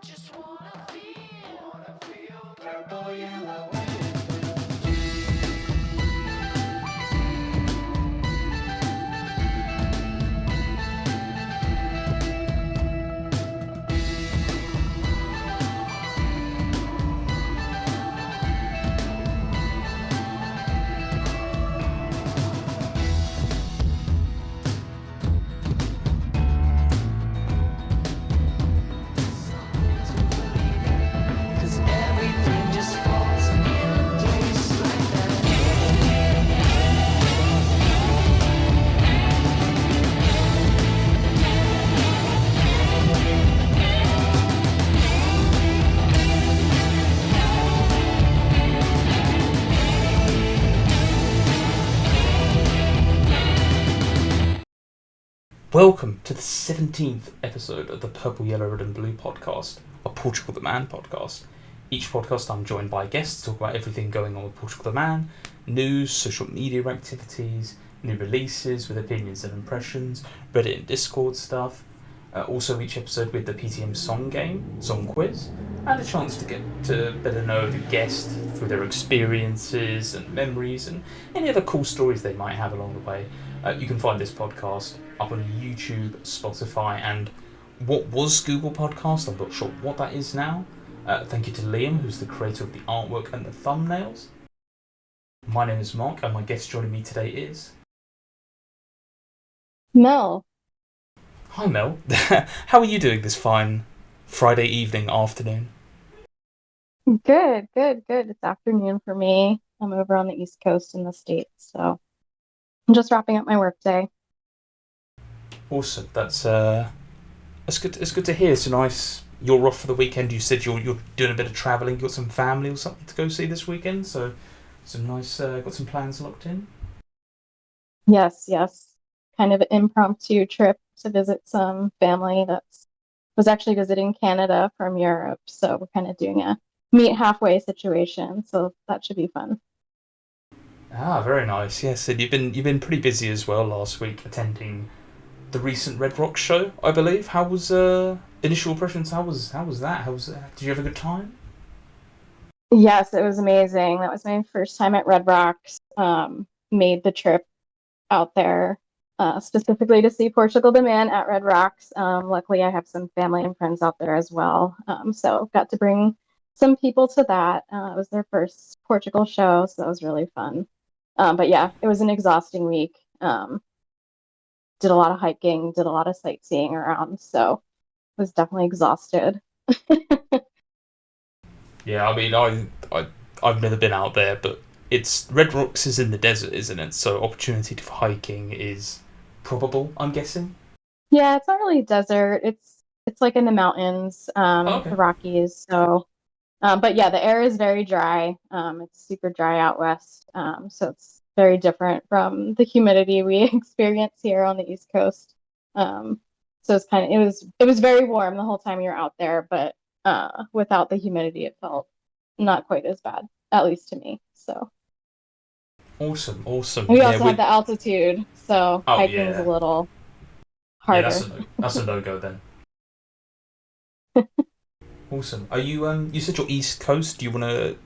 Just wanna feel purple, yellow, and cause everything just falls in place like that. Welcome to the 17th episode of the Purple, Yellow, Red and Blue podcast, a Portugaltheman podcast. Each podcast I'm joined by guests to talk about everything going on with Portugaltheman, news, social media activities, new releases with opinions and impressions, Reddit and Discord stuff. Also each episode with the PTM Song Quiz, and a chance to get to better know the guest through their experiences and memories and any other cool stories they might have along the way. You can find this podcast up on YouTube, Spotify, and what was Google Podcast. I'm not sure what that is now. Thank you to Liam, who's the creator of the artwork and the thumbnails. My name is Mark, and my guest joining me today is... Mel. Hi Mel. How are you doing this fine Friday evening, afternoon? Good. It's afternoon for me. I'm over on the East Coast in the States, so I'm just wrapping up my work day. Awesome. That's good. It's good to hear. It's nice. You're off for the weekend. You said you're doing a bit of travelling. You got some family or something to go see this weekend. So some nice. Got some plans locked in. Yes. Kind of an impromptu trip to visit some family that was actually visiting Canada from Europe. So we're kind of doing a meet halfway situation. So that should be fun. Ah, very nice. Yes, and you've been pretty busy as well last week attending the recent Red Rock show, I believe. How was initial impressions? How was that? Did you have a good time? Yes, it was amazing. That was my first time at Red Rocks. Made the trip out there specifically to see Portugaltheman at Red Rocks. Luckily, I have some family and friends out there as well. So got to bring some people to that. It was their first Portugal show, so that was really fun. But yeah, it was an exhausting week. Did a lot of hiking, did a lot of sightseeing around, so was definitely exhausted. Yeah, I mean, I've never been out there, but it's Red Rocks is in the desert, isn't it? So opportunity for hiking is probable, I'm guessing. Yeah, it's not really desert. It's like in the mountains, Okay. the Rockies. So, but yeah, the air is very dry. It's super dry out west. So it's very different from the humidity we experience here on the East Coast. So it was very warm the whole time you're out there, but without the humidity, it felt not quite as bad, at least to me. So Awesome. we Yeah, also have the altitude, so oh hiking's a yeah, little yeah. harder. That's a no go then. Awesome. Are you you said you're East Coast. Do you want to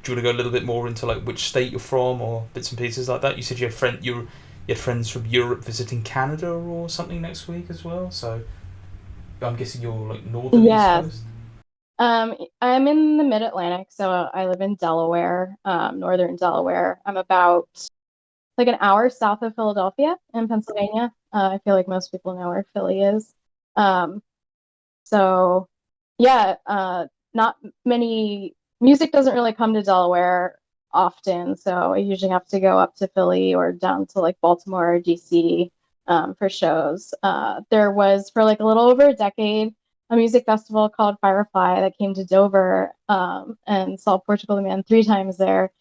go a little bit more into like which state you're from or bits and pieces like that? You said you had friends from Europe visiting Canada or something next week as well. So I'm guessing you're like northern East Yes. Coast. I'm in the Mid-Atlantic, so I live in Delaware, northern Delaware. I'm about like an hour south of Philadelphia in Pennsylvania. I feel like most people know where Philly is. Um, so yeah, not many music doesn't really come to Delaware often, so I usually have to go up to Philly or down to like Baltimore or DC for shows. There was for like a little over a decade a music festival called Firefly that came to Dover and saw Portugaltheman 3 times there.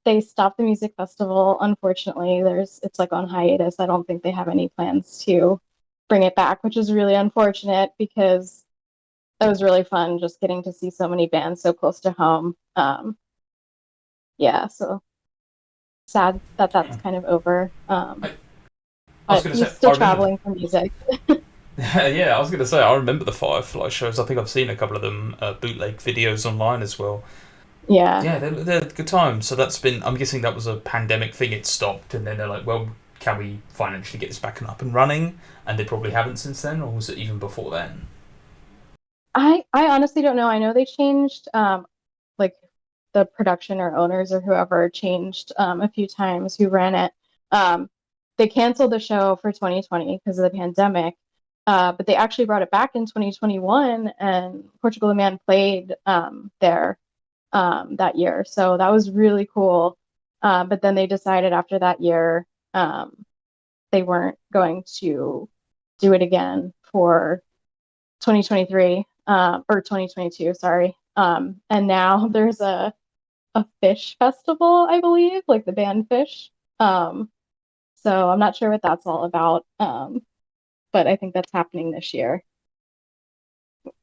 They stopped the music festival. Unfortunately, it's like on hiatus. I don't think they have any plans to bring it back, which is really unfortunate because it was really fun just getting to see so many bands so close to home. Yeah, so sad that that's kind of over. I was But going to he's say I still remember traveling for music. Yeah, I was gonna say I remember the Firefly shows. I think I've seen a couple of them bootleg videos online as well. Yeah. Yeah, they're good times. So that's been. I'm guessing that was a pandemic thing. It stopped, and then they're like, well, can we financially get this back and up and running? And they probably haven't since then, or was it even before then? I honestly don't know. I know they changed like the production or owners or whoever changed a few times who ran it. Um, they canceled the show for 2020 because of the pandemic, but they actually brought it back in 2021, and Portugal the Man played there that year. So that was really cool. But then they decided after that year they weren't going to do it again for 2023 or 2022, sorry. And now there's a fish festival, I believe, like the band Fish. Um, so I'm not sure what that's all about, but I think that's happening this year,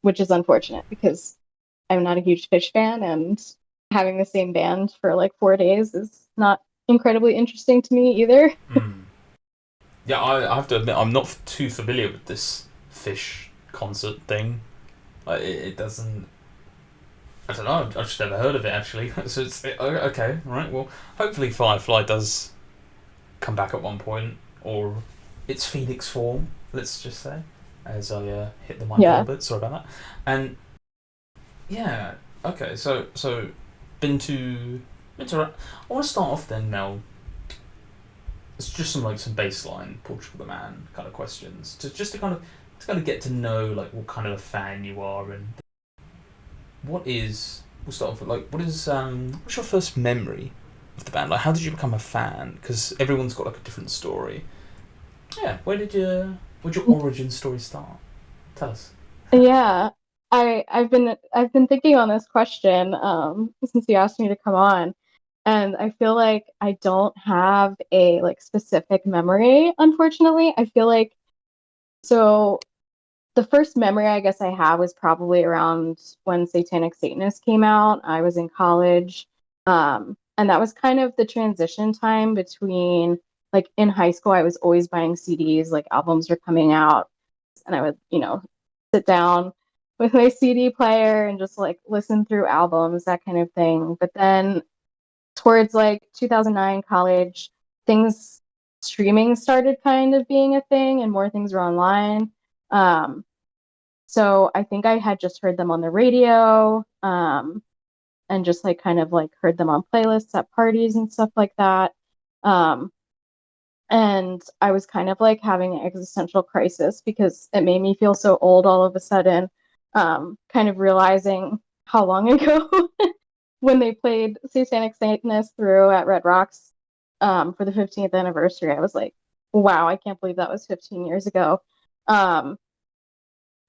which is unfortunate because I'm not a huge Fish fan, and having the same band for like 4 days is not incredibly interesting to me either. Mm. Yeah, I have to admit I'm not too familiar with this fish concert thing. It doesn't. I don't know. I've just never heard of it actually. So it's okay, right? Well, hopefully Firefly does come back at one point, or its phoenix form. Let's just say, as I hit the mic a little Yeah. bit. Sorry about that. And yeah, okay. So been to been to. I want to start off then, Mel. It's just some baseline Portugal the Man kind of questions to kind of get to know like what kind of a fan you are and what is. We'll start off with like what's your first memory of the band? Like how did you become a fan? Because everyone's got like a different story. Yeah, where'd your origin story start? Tell us. Yeah. I've been thinking on this question since you asked me to come on. And I feel like I don't have a like specific memory, unfortunately. I feel like so the first memory I guess I have was probably around when Satanic Satanist came out. I was in college. And that was kind of the transition time between like in high school, I was always buying CDs, like albums were coming out, and I would, sit down with my CD player and just like listen through albums, that kind of thing. But then towards like 2009 college, things streaming started kind of being a thing and more things were online. Um, so I think I had just heard them on the radio, and just like kind of like heard them on playlists at parties and stuff like that. Um, and I was kind of like having an existential crisis because it made me feel so old all of a sudden, kind of realizing how long ago when they played Satanic Satanist through at Red Rocks for the 15th anniversary. I was like, wow, I can't believe that was 15 years ago. Um,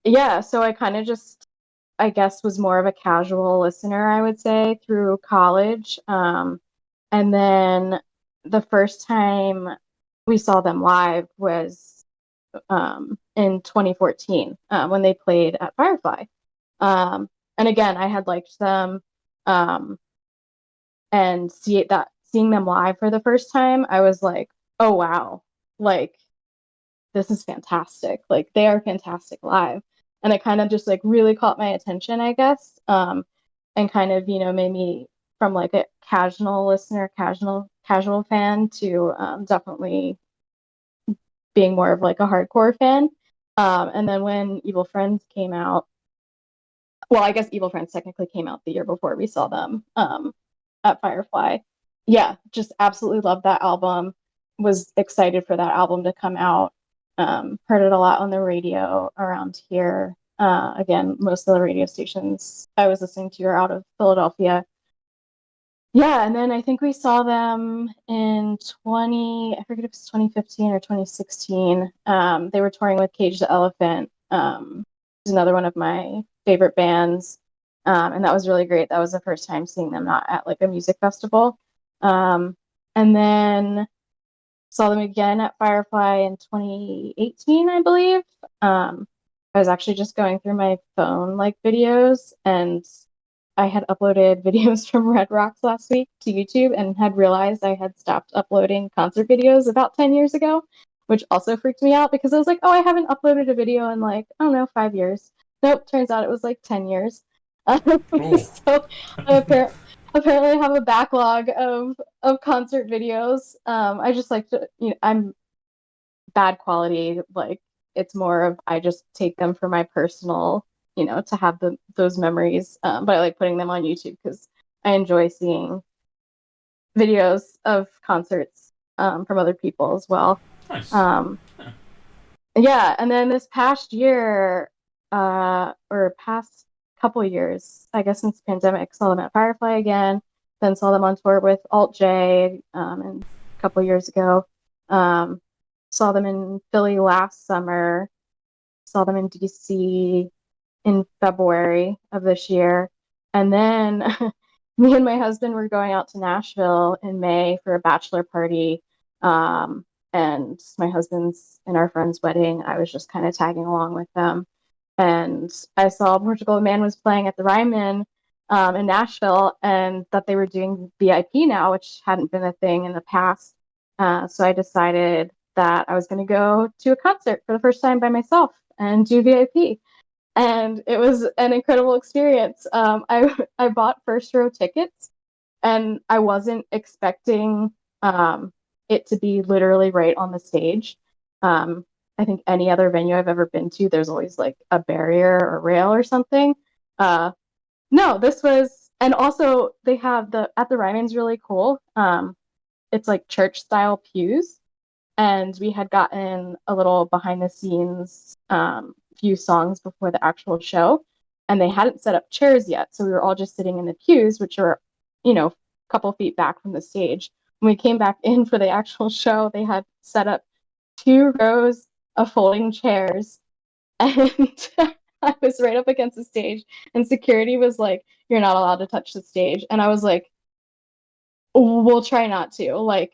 yeah, so I kind of just, I guess, was more of a casual listener, I would say, through college. And then the first time we saw them live was in 2014 when they played at Firefly. And again, I had liked them, um, and seeing them live for the first time, I was like, oh wow, like this is fantastic. Like they are fantastic live. And it kind of just like really caught my attention, I guess. And kind of, made me from like a casual listener, casual fan to definitely being more of like a hardcore fan. And then when Evil Friends came out, well, I guess Evil Friends technically came out the year before we saw them at Firefly. Yeah, just absolutely loved that album. Was excited for that album to come out. Heard it a lot on the radio around here. Again, most of the radio stations I was listening to are out of Philadelphia. Yeah, and then I think we saw them in I forget if it was 2015 or 2016. They were touring with Cage the Elephant, who's another one of my favorite bands. And that was really great. That was the first time seeing them not at like a music festival. And then saw them again at Firefly in 2018, I believe. I was actually just going through my phone like videos, and I had uploaded videos from Red Rocks last week to YouTube and had realized I had stopped uploading concert videos about 10 years ago. which also freaked me out because I was like, oh, I haven't uploaded a video in like, I don't know, 5 years. Nope, turns out it was like 10 years. Oh. So I apparently have a backlog of concert videos. I just like to, I'm bad quality. Like it's more of I just take them for my personal, to have those memories. But I like putting them on YouTube because I enjoy seeing videos of concerts from other people as well. Nice. Yeah. Yeah, and then this past year, or past couple years, I guess since the pandemic, saw them at Firefly again, then saw them on tour with Alt J and a couple years ago. Saw them in Philly last summer, saw them in DC in February of this year. And then me and my husband were going out to Nashville in May for a bachelor party. And my husband's and our friend's wedding. I was just kind of tagging along with them. And I saw Portugaltheman was playing at the Ryman in Nashville and that they were doing VIP now, which hadn't been a thing in the past. So I decided that I was going to go to a concert for the first time by myself and do VIP, and it was an incredible experience. I bought first row tickets, and I wasn't expecting it to be literally right on the stage. I think any other venue I've ever been to, there's always like a barrier or rail or something. No, this was, and also they have at the Ryman's really cool. It's like church style pews, and we had gotten a little behind the scenes few songs before the actual show, and they hadn't set up chairs yet, so we were all just sitting in the pews, which are a couple feet back from the stage. When we came back in for the actual show, they had set up 2 rows of folding chairs, and I was right up against the stage, and security was like, "You're not allowed to touch the stage," and I was like, we'll try not to. Like,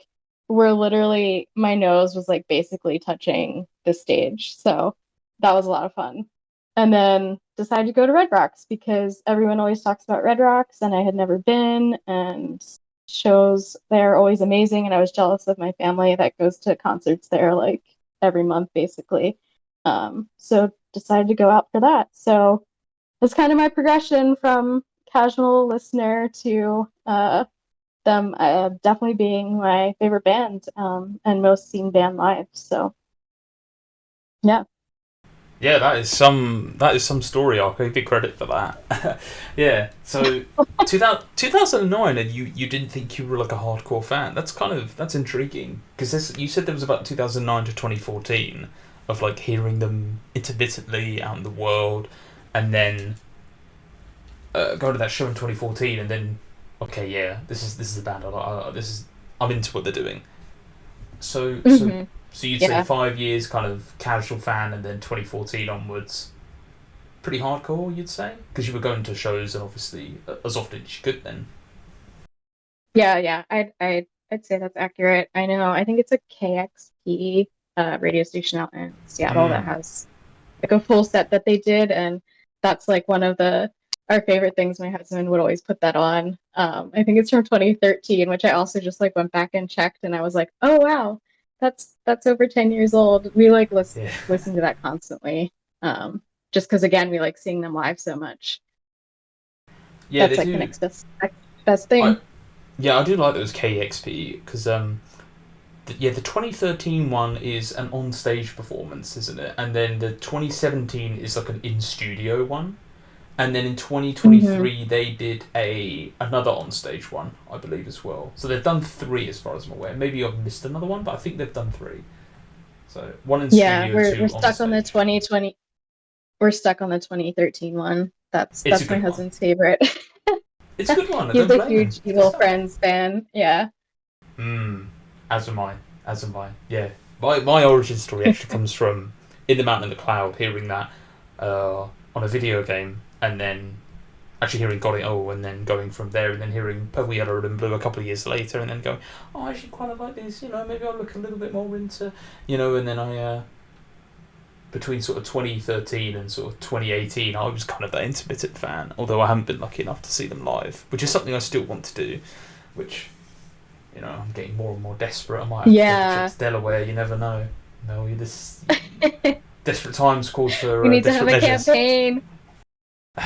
we're literally, my nose was like basically touching the stage. So that was a lot of fun. And then decided to go to Red Rocks because everyone always talks about Red Rocks and I had never been, and shows there are always amazing. And I was jealous of my family that goes to concerts there like every month basically. So decided to go out for that. So that's kind of my progression from casual listener to them definitely being my favorite band and most seen band live. So yeah. Yeah, that is some story arc. I give you credit for that. Yeah. So 2009, and you didn't think you were like a hardcore fan. That's intriguing because you said there was about 2009 to 2014 of like hearing them intermittently out in the world, and then going to that show in 2014, and then okay, yeah, this is a band. I'm into what they're doing. So so you'd say Yeah. 5 years kind of casual fan, and then 2014 onwards, pretty hardcore, you'd say, because you were going to shows and obviously as often as you could then. Yeah. I'd say that's accurate. I know. I think it's a KXP radio station out in Seattle that Mm. has like a full set that they did, and that's like one of the our favorite things. My husband would always put that on. I think it's from 2013, which I also just like went back and checked, and I was like, oh wow, that's over 10 years old. We like Yeah. listen to that constantly, just because again we like seeing them live so much. Yeah, That's they like the do. next best I thing. Yeah, I do like those KXP because the 2013 one is an on-stage performance, isn't it? And then the 2017 is like an in-studio one. And then in Hmm. 2023 they did another on-stage one, I believe, as well. So they've done three as far as I'm aware. Maybe I've missed another one, but I think they've done three. So one in Yeah, studio, we're two on stuck on the stage. 2020. We're stuck on the 2013 one. That's It's a my good one. husband's favorite. It's a good one. I He's don't a blame him. huge He does Evil that one. Friends fan. Yeah. As am I. As am I. Yeah. My origin story actually comes from In the Mountain in the Cloud, hearing that on a video game, and then actually hearing Got It All, and then going from there, and then hearing Purple, Yellow, Red and Blue a couple of years later, and then going, oh, I actually quite like this, maybe I'll look a little bit more into, and then I, between sort of 2013 and sort of 2018, I was kind of that intermittent fan, although I haven't been lucky enough to see them live, which is something I still want to do, which, I'm getting more and more desperate. I might have to take a Yeah. trip to Delaware, you never know. No, this desperate times calls for We need to have desperate a measures. campaign.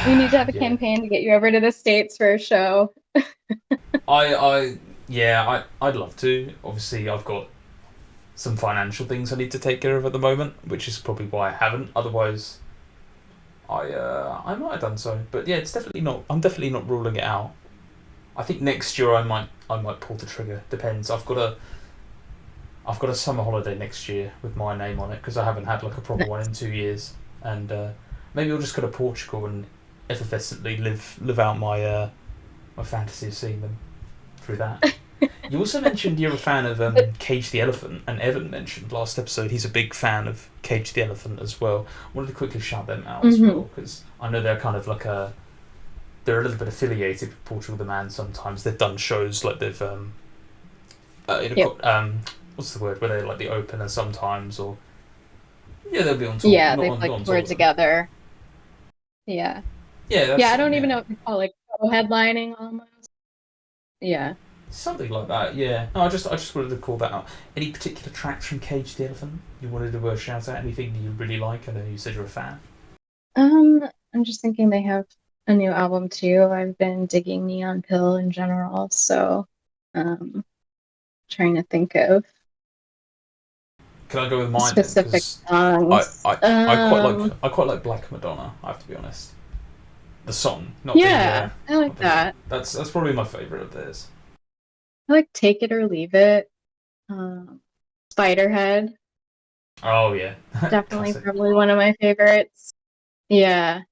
We need to have a Yeah. campaign to get you over to the States for a show. I'd love to. Obviously, I've got some financial things I need to take care of at the moment, which is probably why I haven't. Otherwise, I might have done so. But yeah, it's definitely not. I'm definitely not ruling it out. I think next year I might pull the trigger. Depends. I've got a summer holiday next year with my name on it because I haven't had like a proper one in 2 years, and maybe I'll just go to Portugal and effervescently live out my my fantasy of seeing them through that. You also mentioned you're a fan of Cage the Elephant, and Evan mentioned last episode he's a big fan of Cage the Elephant as well. I wanted to quickly shout them out as well because I know they're kind of like they're a little bit affiliated with Portugal the Man sometimes. They've done shows like they've what's the word, where they're like the opener sometimes, or they'll be on tour. Yeah, Not they've on, like not on toured tour. together. Yeah. Yeah, Yeah, I don't even know what to call like co-headlining almost. Yeah. Something like that. Yeah. No, I just wanted to call that out. Any particular tracks from Cage the Elephant you wanted to shout out? Anything you really like? I know you said you're a fan. I'm just thinking they have a new album too. I've been digging Neon Pill in general, so trying to think of Can I go with mine then? specific 'Cause songs. I quite like Black Madonna. I have to be honest. The song, not Yeah, I like not the that. That's probably my favourite of theirs. I like Take It or Leave It. Spiderhead, Oh yeah, definitely classic. probably one of my favorites. Yeah,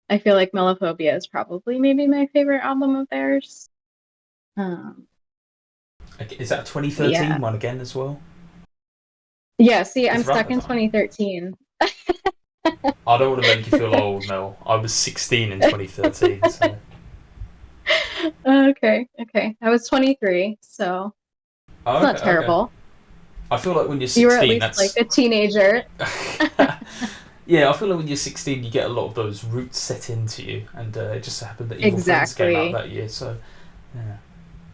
I feel like Melophobia is probably maybe my favorite album of theirs. Um, Is that a 2013 yeah. one again as well? Yeah, see, I'm It's around stuck the in time. 2013. I don't want to make you feel old, Mel. I was 16 in 2013, so Okay. I was 23, so it's oh, not okay. terrible. I feel like when you're You were at 16, least like that's a teenager. yeah. I feel like when you're 16, you get a lot of those roots set into you, and it just so happened that Evil Friends came out Exactly. that year, so yeah.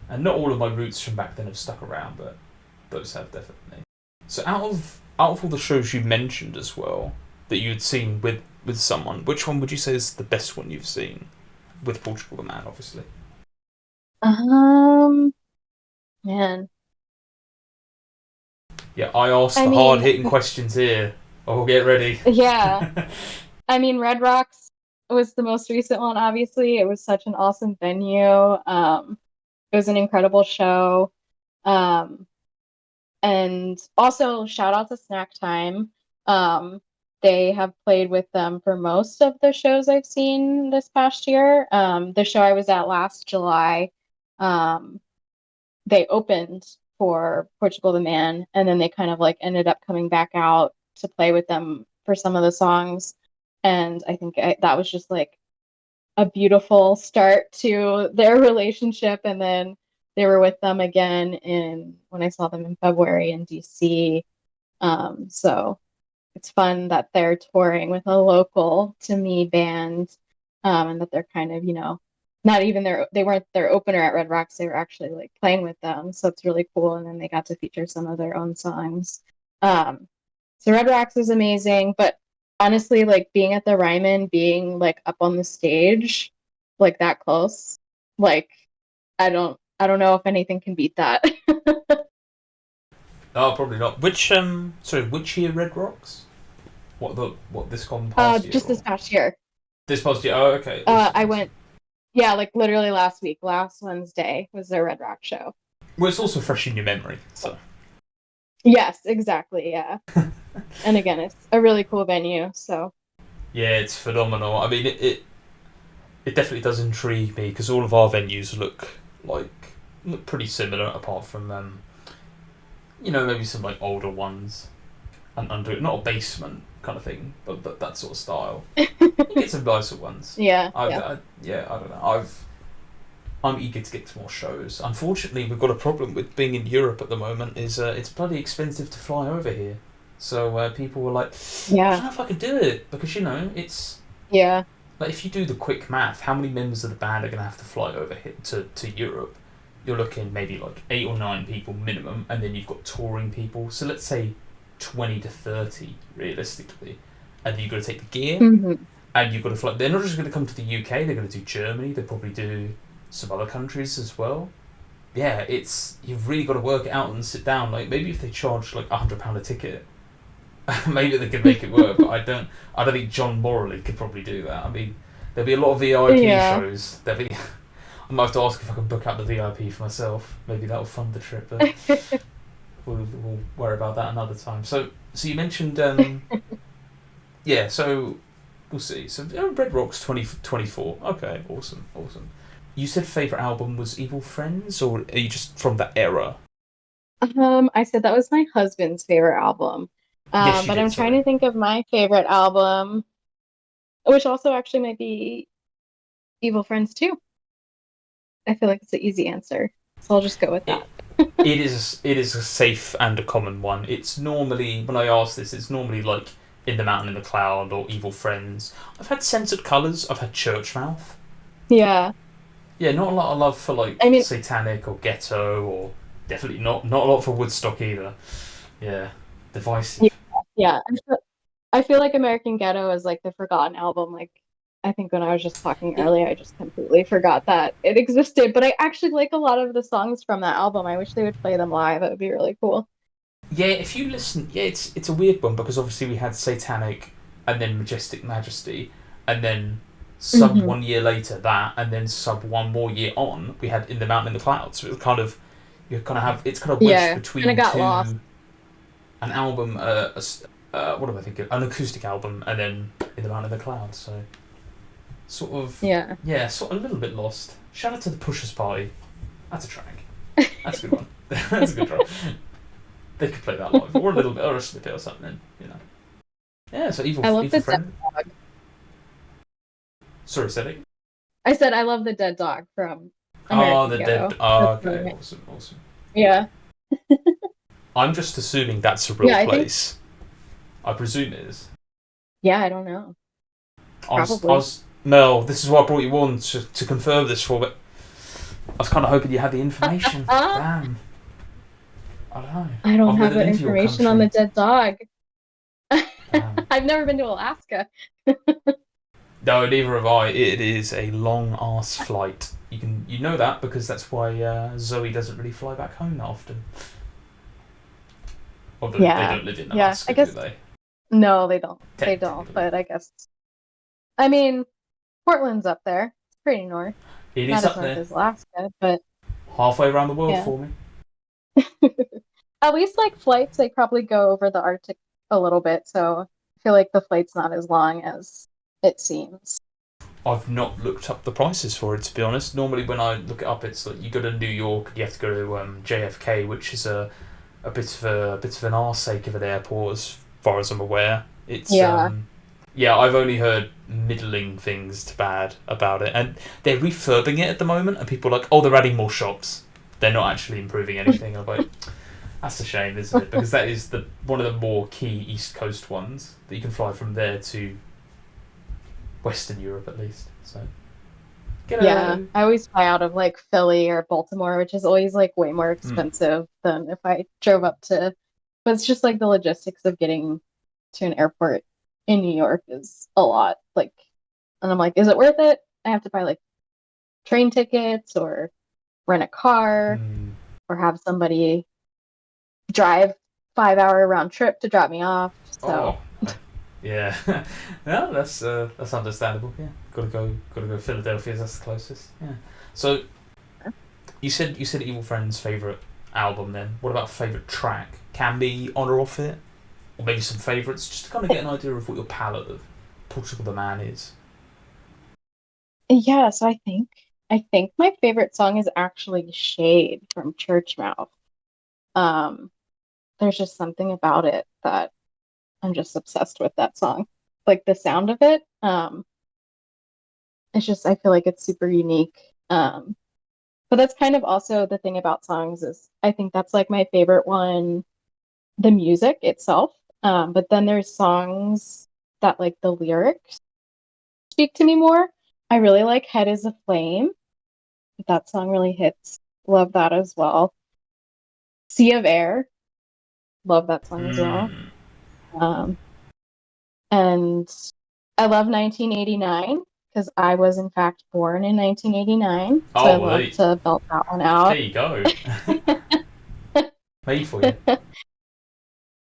And not all of my roots from back then have stuck around, but those have definitely. So out of all the shows you mentioned as well that you'd seen with someone, which one would you say is the best one you've seen with Portugal the Man, obviously? Um, Man. Yeah, I asked I the hard mean, hitting questions here. Oh, get ready. yeah. I mean, Red Rocks was the most recent one, obviously. It was such an awesome venue. It was an incredible show. Um, and also shout out to Snack Time. They have played with them for most of the shows I've seen this past year. The show I was at last July, um, they opened for Portugal the Man, and then they kind of like ended up coming back out to play with them for some of the songs. And I think that was just like a beautiful start to their relationship. And then they were with them again in when I saw them in February in DC. So it's fun that they're touring with a local to me band, and that they're kind of, not even they weren't their opener at Red Rocks, they were actually like playing with them. So it's really cool. And then they got to feature some of their own songs. Um, so Red Rocks is amazing, but honestly, like being at the Ryman, being like up on the stage, like that close, like I don't know if anything can beat that. Oh, probably not. Which year Red Rocks? What this gone past year Just this or past year. this past year? Oh, okay, awesome, I awesome. went, yeah, like literally last week, last Wednesday was their Red Rock show. Well, it's also fresh in your memory, so Yes, exactly, yeah. And again, it's a really cool venue, so yeah, it's phenomenal. I mean, it definitely does intrigue me because all of our venues look pretty similar, apart from maybe some like older ones and under not a basement kind of thing, but that sort of style. You get some nicer ones. yeah, I, yeah. I, yeah, I don't know. I'm eager to get to more shows. Unfortunately, we've got a problem with being in Europe at the moment. Is it's bloody expensive to fly over here. So people were like, I don't Yeah, know if I could do it because it's yeah. like if you do the quick math, how many members of the band are going to have to fly over here to Europe? You're looking maybe like 8 or 9 people minimum, and then you've got touring people. So let's say 20 to 30 realistically, and then you've got to take the gear, Hmm. and you've got to fly. They're not just going to come to the UK. They're going to do Germany. They'll probably do some other countries as well. Yeah, you've really got to work it out and sit down. Like maybe if they charge like £100 a ticket, maybe they could make it work. But I don't think John Morley could probably do that. I mean, there'll be a lot of VIP Yeah. shows. There'll be. I might have to ask if I can book out the VIP for myself. Maybe that'll fund the trip, but we'll worry about that another time. So you mentioned, yeah. So we'll see. So Red Rocks 2024. Okay, awesome. You said favorite album was Evil Friends, or are you just from that era? I said that was my husband's favorite album. Yes, you But did. I'm trying Sorry. to think of my favorite album, which also actually might be Evil Friends too. I feel like it's an easy answer, so I'll just go with that. It it is a safe and a common one. It's normally when I ask this, it's normally like In the Mountain in the Cloud or Evil Friends. I've had Censored Colours. I've had Church Mouth. Yeah, Yeah, not a lot of love for like I mean, Satanic or Ghetto, or definitely not a lot for Woodstock either. Yeah, yeah, divisive. yeah. I feel like American Ghetto is like the forgotten album. Like, I think when I was just talking It, earlier, I just completely forgot that it existed. But I actually like a lot of the songs from that album. I wish they would play them live. It would be really cool. yeah, if you listen, yeah, it's a weird one because obviously we had Satanic, and then Majestic Majesty, and then sub Hmm. 1 year later that, and then sub one more year on we had In the Mountain in the Clouds. So it was kind of you kind of have it's kind of wedged Yeah, kind of between got lost. two an album, what am I thinking? An acoustic album, and then In the Mountain in the Clouds. So sort of, Yeah. yeah, sort of a little bit lost. Shout out to the Pushers Party. That's a track. That's a good one. That's a good track. They could play that live, or a little bit, or a snippet or something. Yeah. So I love evil the dead friend. dog. Sorry, said it. I said I love the dead dog from Oh, American the dead. Ghetto. Oh, That's okay, really awesome. Yeah. I'm just assuming that's a real Yeah, I think place. I presume it is. yeah, I don't know. I Probably. was Mel. This is why I brought you on to confirm this for, but I was kind of hoping you had the information. Damn. I don't know. I don't I've have never the been to your information on the country. dead dog. Damn. I've never been to Alaska. No, neither have I. It is a long ass flight. You know that because that's why Zoe doesn't really fly back home that often. Although they Yeah. don't live in Yeah, I Alaska, do guess they? no, they don't. They don't, Technically, but I guess I mean, Portland's up there. It's pretty north. it is Not as up north there, as Alaska, but halfway around the world yeah. for me. At least like flights, they probably go over the Arctic a little bit, so I feel like the flight's not as long as it seems. I've not looked up the prices for it to be honest. Normally, when I look it up, it's like you go to New York, you have to go to JFK, which is a bit of an arse-ache of an airport, as far as I'm aware. It's Yeah. yeah, I've only heard middling things to bad about it, and they're refurbing it at the moment, and people are like, oh, they're adding more shops. They're not actually improving anything. I'm like, that's a shame, isn't it? Because that is the one of the more key East Coast ones that you can fly from there to Western Europe at least. So get Yeah, a I always fly out of like Philly or Baltimore, which is always like way more hmm. expensive than if I drove up to, but it's just like the logistics of getting to an airport in New York is a lot. Like, and I'm like, is it worth it? I have to buy like train tickets or rent a car Hmm. or have somebody drive 5 hour round trip to drop me off. So, Oh, yeah. No, that's understandable. Yeah, gotta go. Philadelphia. That's the closest. Yeah. So you said Evil Friend's favorite album. Then what about favorite track? Can be on or off it, or maybe some favorites, just to kind of get an idea of what your palette of Portugal the Man is. yeah, so I think my favorite song is actually Shade from Church Mouth. Um, there's just something about it that I'm just obsessed with that song. Like the sound of it. It's just I feel like it's super unique. But that's kind of also the thing about songs is I think that's like my favorite one, the music itself. But then there's songs that like the lyrics speak to me more. I really like Head is a Flame. That song really hits. Love that as well. Sea of Air. Love that song as well. And I love 1989 because I was in fact born in 1989, so I Oh, well, love to belt that one out. there you go. Made for you.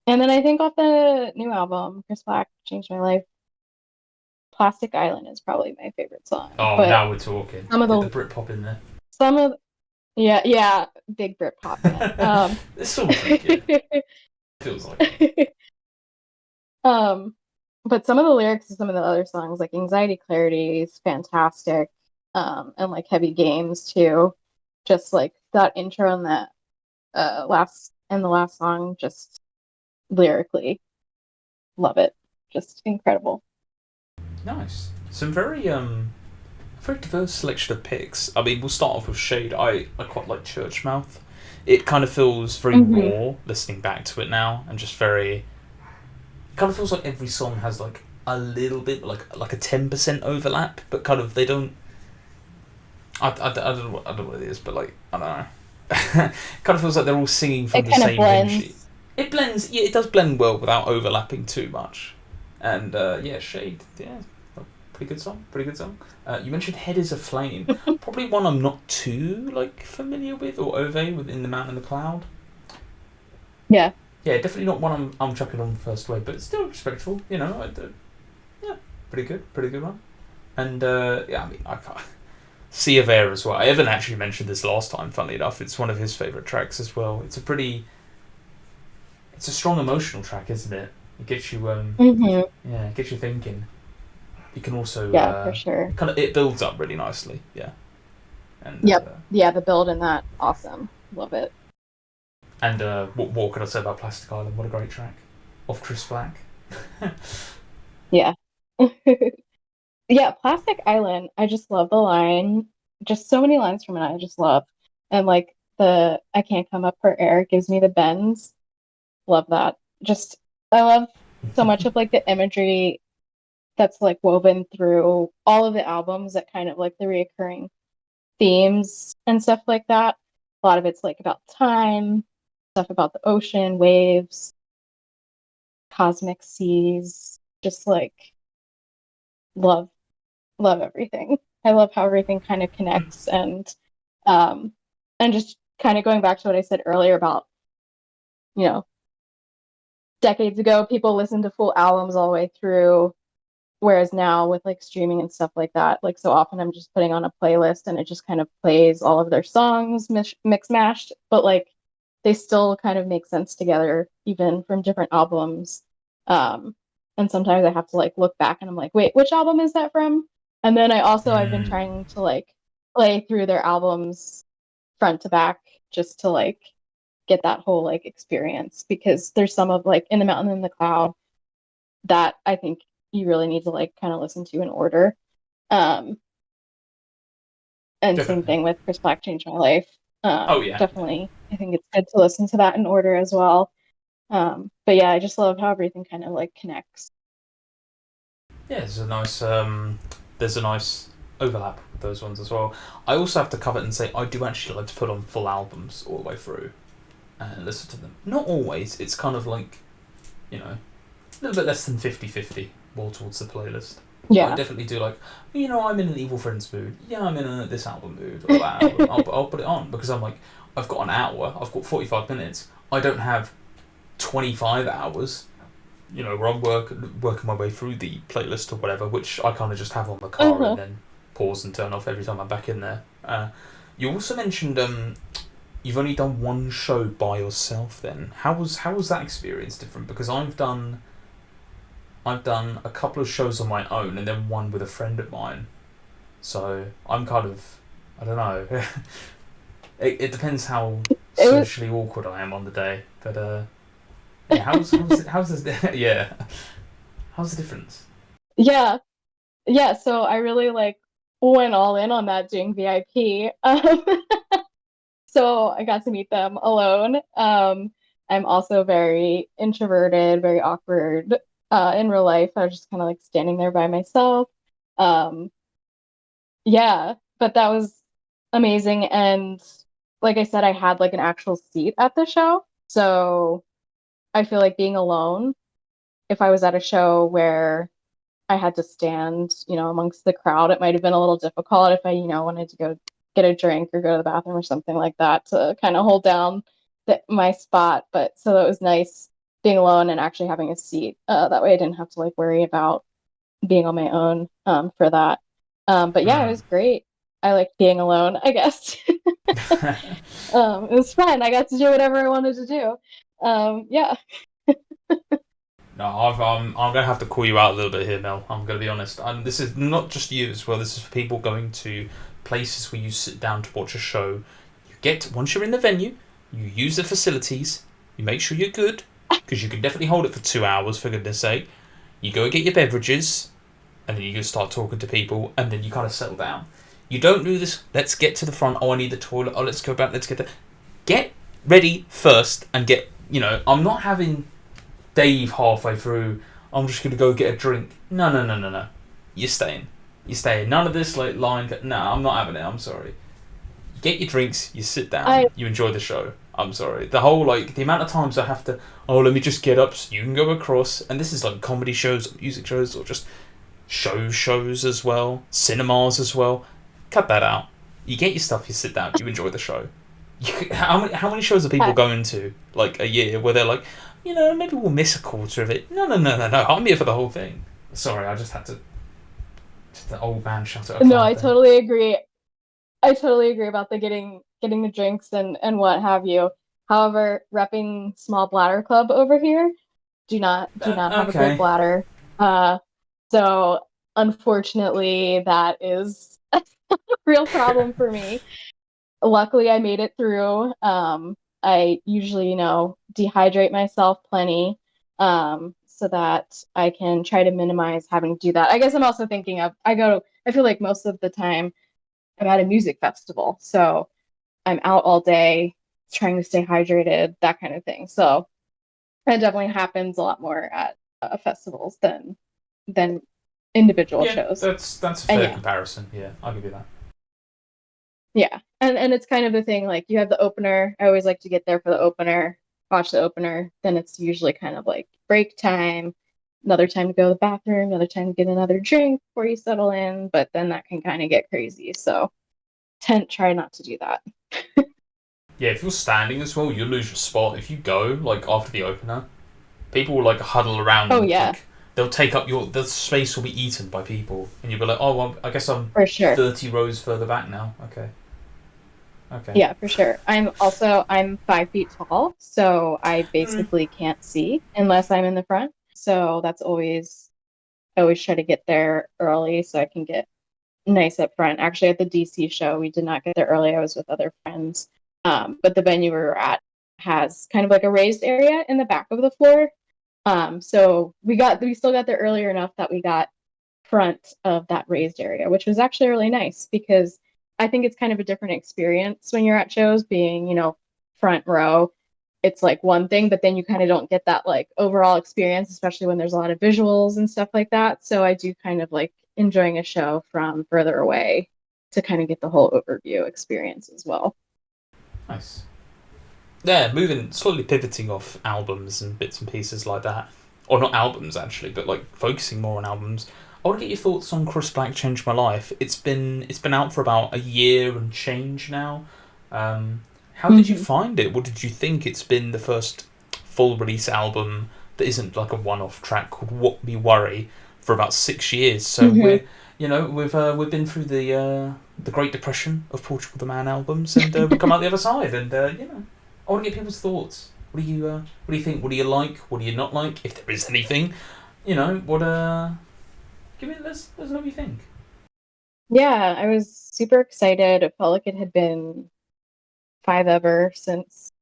And then I think off the new album, Chris Black Changed My Life, Plastic Island is probably my favorite song. Oh, But now we're talking. some of Get the the Britpop in there. some of yeah, big Britpop fan. This song's pretty good. Feels like it. um, but some of the lyrics of some of the other songs, like Anxiety Clarity, is fantastic. And like Heavy Games too. Just like that intro and that the last song, just lyrically, love it. Just incredible. Nice. Some very diverse selection of picks. I mean, we'll start off with Shade. I quite like Church Mouth. It kind of feels very Mm-hmm. raw listening back to it now, and just very. It kind of feels like every song has like a little bit like a 10% overlap, but kind of they don't. I don't know what it is, but like I don't know. Kind of feels like they're all singing from It the kind of same hymn sheet. blends. It blends, yeah, it does blend well without overlapping too much. And yeah, Shade, yeah, pretty good song, pretty good song. You mentioned Head is a Flame, probably one I'm not too like familiar with or Ove within the Mountain and the Cloud. Yeah. Yeah, definitely not one I'm chucking on first way, but still respectful. You know, yeah, pretty good one. And yeah, I mean, I can't. Sea of Air as well. I haven't actually mentioned this last time. Funnily enough, it's one of his favourite tracks as well. It's a strong emotional track, isn't it? It gets you Mm-hmm. yeah, it gets you thinking. You can also Yeah, for sure. it builds up really nicely, yeah. And Yep. Yeah, the build in that, awesome. Love it. what can I say about Plastic Island? What a great track, off Chris Black. Yeah. Yeah, Plastic Island. I just love the line. Just so many lines from it I just love. And like the I can't come up for air gives me the bends. Love that. Just I love so much of like the imagery that's like woven through all of the albums, that kind of like the reoccurring themes and stuff like that. A lot of it's like about time, stuff about the ocean, waves, cosmic seas, just like love love everything. I love how everything kind of connects, um and just kind of going back to what I said earlier about, you know, decades ago people listened to full albums all the way through, whereas now with like streaming and stuff like that, like so often I'm just putting on a playlist and it just kind of plays all of their songs mix mashed, but like they still kind of make sense together even from different albums. um and sometimes I have to like look back and I'm like, wait, which album is that from? And then I've been Mm, trying to like play through their albums front to back just to like get that whole like experience, because there's some of like In the Mountain and the Cloud that I think you really need to like kind of listen to in order. Um, and same definitely. thing with Chris Black Changed My Life. Oh yeah, Definitely, I think it's good to listen to that in order as well. But yeah, I just love how everything kind of like connects. yeah. There's a nice overlap with those ones as well. I also have to cover it and say I do actually like to put on full albums all the way through and listen to them. Not always. It's kind of like, you know, a little bit less than 50-50, more towards the playlist. But I Yeah. definitely do like, you know, I'm in an Evil Friends mood. Yeah, I'm in this album mood or that album. I'll put it on because I'm like, I've got an hour, I've got 45 minutes. I don't have 25 hours, you know, where I'm working my way through the playlist or whatever, which I kind of just have on the car Uh-huh. and then pause and turn off every time I'm back in there. You also mentioned you've only done one show by yourself. Then how was that experience different? Because I've done a couple of shows on my own and then one with a friend of mine. So I'm kind of, I don't know. It depends how It was, socially awkward I am on the day. But yeah, how's this? Yeah, how's the difference? yeah, yeah. So I really like went all in on that doing VIP. So I got to meet them alone. I'm also very introverted, very awkward in real life. I was just kind of like standing there by myself. Um, yeah, but that was amazing. And like I said, I had like an actual seat at the show. So I feel like being alone if I was at a show where I had to stand, amongst the crowd, it might have been a little difficult if I, wanted to go get a drink or go to the bathroom or something like that to kind of hold down my spot. But so it was nice being alone and actually having a seat. That way I didn't have to like worry about being on my own for that. But yeah, it Mm. was great. I liked being alone, I guess. It was fun. I got to do whatever I wanted to do. Yeah. No, I'm going to have to call you out a little bit here, Mel. I'm going to be honest. And this is not just you as well. This is for people going to places where you sit down to watch a show. Once you're in the venue, you use the facilities. You make sure you're good because you can definitely hold it for 2 hours. For goodness' sake, you go and get your beverages, and then you just start talking to people, and then you kind of settle down. You don't do this. Let's get to the front. Oh, I need the toilet. Oh, let's go back. Let's get there. Get ready first and get. I'm not having Dave halfway through. I'm just gonna go get a drink. No, no, no, no, no. You're staying. You're staying. None of this like line. No, I'm not having it. I'm sorry. Get your drinks. You sit down. I You enjoy the show. I'm sorry. The whole the amount of times I have to. Oh, let me just get up so you can go across. And this is like comedy shows, music shows, or just shows as well, cinemas as well. Cut that out. You get your stuff. You sit down. You enjoy the show. How many shows are people I, going to like a year where they're like, maybe we'll miss a quarter of it. No, no, no, no, no. I'm here for the whole thing. Sorry, I just had to. Just the old man shut at a no, crowd I there. totally agree. I totally agree about the getting the drinks and what have you. However, repping small bladder club over here, do not have a good Okay. bladder. Uh, so unfortunately, that is a real problem for me. Luckily, I made it through. I usually, dehydrate myself plenty, so that I can try to minimize having to do that. I guess I'm also thinking of I feel like most of the time I'm at a music festival, so I'm out all day trying to stay hydrated, that kind of thing. So it definitely happens a lot more at festivals than individual Yeah, shows. that's a And fair yeah, comparison. Yeah, I'll give you that. yeah, and it's kind of the thing. Like you have the opener. I always like to get there for the opener, watch the opener. Then it's usually kind of like break time, another time to go to the bathroom, another time to get another drink before you settle in. But then that can kind of get crazy. So try not to do that. Yeah, if you're standing as well, you'll lose your spot. If you go like after the opener, people will like huddle around Oh and yeah, they'll take up the space will be eaten by people, and you'll be like, oh, well, I guess I'm for sure. 30 rows further back now. Okay, okay. Yeah, for sure. I'm 5 feet tall, so I Mm. basically can't see unless I'm in the front. So that's I always try to get there early so I can get nice up front. Actually, at the DC show, we did not get there early. I was with other friends. But the venue we were at has kind of like a raised area in the back of the floor. So we still got there earlier enough that we got front of that raised area, which was actually really nice because I think it's kind of a different experience when you're at shows being, front row. It's like one thing, but then you kind of don't get that like overall experience, especially when there's a lot of visuals and stuff like that. So I do kind of like enjoying a show from further away to kind of get the whole overview experience as well. Nice. Yeah, moving slowly pivoting off albums and bits and pieces like that, or not albums actually, but like focusing more on albums. I want to get your thoughts on Cross Black Changed My Life. It's been out for about a year and change now. How did you Mm-hmm. find it? What did you think? It's been the first full release album that isn't like a one-off track called "What Me Worry" for about 6 years. So Mm-hmm. we've been through the Great Depression of Portugal the Man albums, and we come out the other side, and I want to get people's thoughts. What do you think? What do you like? What do you not like? If there is anything, what give me let's know what you think. Yeah, I was super excited. It felt like it had been five ever since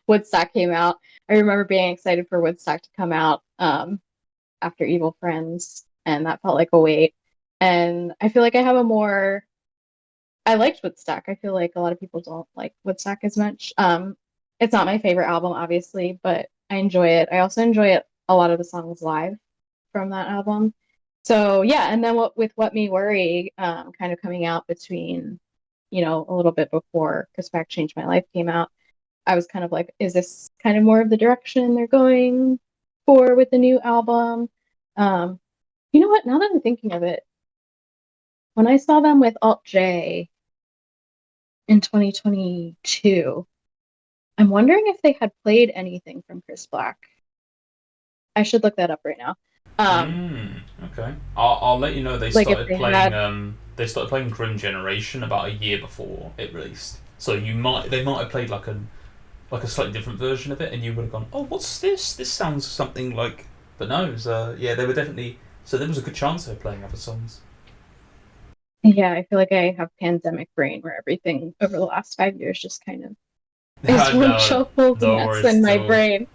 Woodstock came out. I remember being excited for Woodstock to come out after Evil Friends, and that felt like a wait. And I feel like I have a more. I liked Woodstock. I feel like a lot of people don't like Woodstock as much. It's not my favorite album, obviously, but I enjoy it. I also enjoy it a lot of the songs live from that album. So yeah, and then what me worry, kind of coming out between, a little bit before "Cause Back Changed My Life" came out. I was kind of like, is this kind of more of the direction they're going tour with the new album. You know what? Now that I'm thinking of it, when I saw them with Alt J in 2022, I'm wondering if they had played anything from Chris Black. I should look that up right now. Okay. I'll let you know they Like if started they playing had, they started playing Grim Generation about a year before it released. So they might have played like a slightly different version of it, and you would have gone, oh, what's this? This sounds something like. But no, it was, yeah, they were definitely. So there was a good chance they were playing other songs. yeah, I feel like I have pandemic brain where everything over the last 5 years just kind of is one No, shuffled no mess worries in at my all. brain.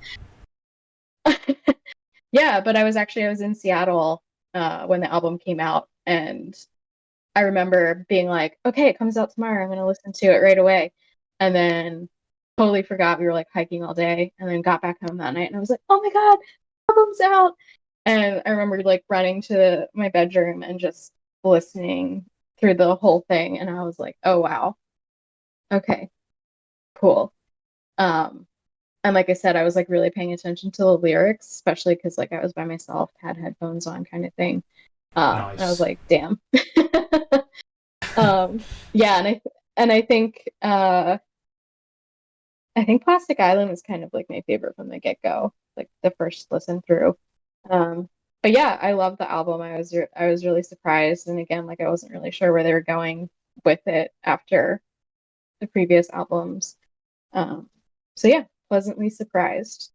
Yeah, but I was in Seattle when the album came out, and I remember being like, okay, it comes out tomorrow. I'm gonna listen to it right away. And then totally forgot we were like hiking all day, and then got back home that night and I was like, oh my god, the album's out. And I remember like running to my bedroom and just listening through the whole thing, and I was like, oh wow, okay, cool. Um and like I said, I was like really paying attention to the lyrics, especially because like I was by myself, had headphones on kind of thing. And I was Nice. like, damn. Yeah, and I think Plastic Island was kind of like my favorite from the get go, like the first listen through. Um, but yeah, I love the album. I was really surprised, and again, like I wasn't really sure where they were going with it after the previous albums. Um, so yeah, pleasantly surprised.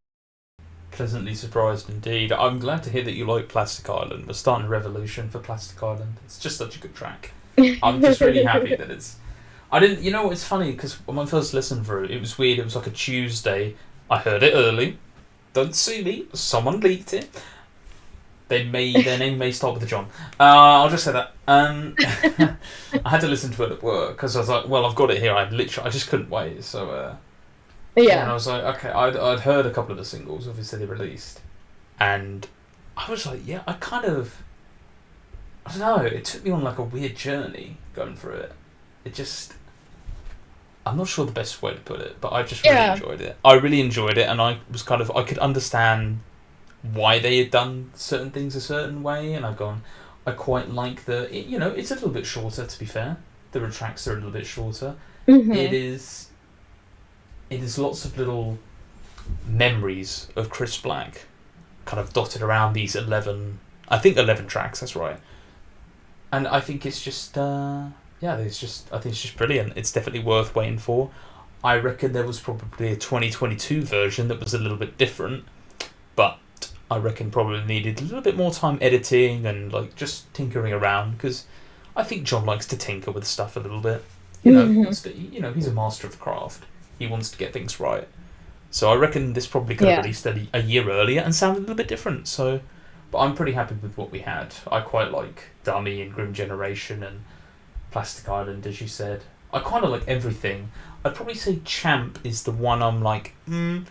Pleasantly surprised indeed. I'm glad to hear that you like Plastic Island. We're starting a revolution for Plastic Island. It's just such a good track. I'm just really happy that it's. I didn't. You know, it's funny because when I first listened through, it was weird. It was like a Tuesday. I heard it early. Don't sue me. Someone leaked it. Their name may start with a John. I'll just say that. I had to listen to it at work because I was like, well, I've got it here. I just couldn't wait. So yeah, and I Yeah. was like, okay, I'd heard a couple of the singles, obviously they released, and I was like, yeah, I don't know. It took me on like a weird journey going through it. It just, I'm not sure the best way to put it, but I just really Yeah. enjoyed it. I really enjoyed it, and I could understand why they had done certain things a certain way, and I've gone, I quite like it's a little bit shorter, to be fair. The tracks are a little bit shorter. It Hmm. is, it is lots of little memories of Chris Black kind of dotted around these 11, I think 11 tracks, that's right. And I think it's just, I think it's just brilliant. It's definitely worth waiting for. I reckon there was probably a 2022 version that was a little bit different, but I reckon probably needed a little bit more time editing and like just tinkering around because I think John likes to tinker with stuff a little bit. Hmm. He's a master of the craft. He wants to get things right. So I reckon this probably could have Yeah. released a year earlier and sounded a little bit different. So, but I'm pretty happy with what we had. I quite like Dummy and Grim Generation and Plastic Island, as you said. I kind of like everything. I'd probably say Champ is the one I'm like, I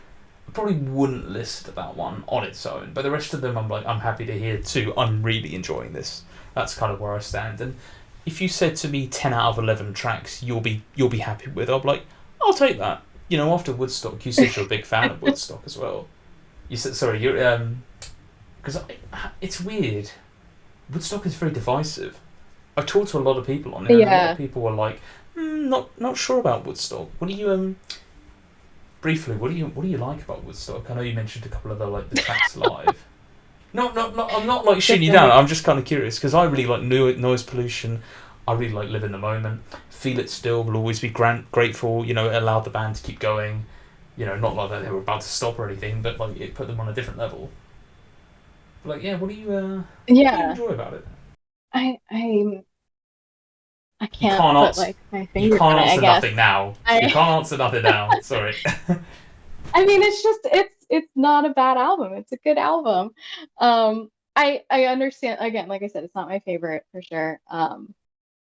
probably wouldn't list that one on its own. But the rest of them, I'm like, I'm happy to hear too. I'm really enjoying this. That's kind of where I stand. And if you said to me 10 out of 11 tracks you'll be happy with, I'll be like, I'll take that. After Woodstock, you said you're a big fan of Woodstock as well. You said, sorry, you're because it's weird. Woodstock is very divisive. I've talked to a lot of people on it, and a lot of Yeah. people were like, not sure about Woodstock. What do you briefly? What do you like about Woodstock? I know you mentioned a couple of the tracks live. Not. I'm not like shooting you down. Definitely. I'm just kind of curious because I really like noise pollution. I really like Live in the Moment. Feel It Still will always be grateful. It allowed the band to keep going. Not like that they were about to stop or anything, but like it put them on a different level. But like, yeah, what do you Yeah. enjoy about it? I I I You can't can't put answer. like my You finger on can't it, I answer guess. nothing now. You I can't answer nothing now. Sorry. I mean, it's not a bad album. It's a good album. I understand, again, like I said, it's not my favorite for sure.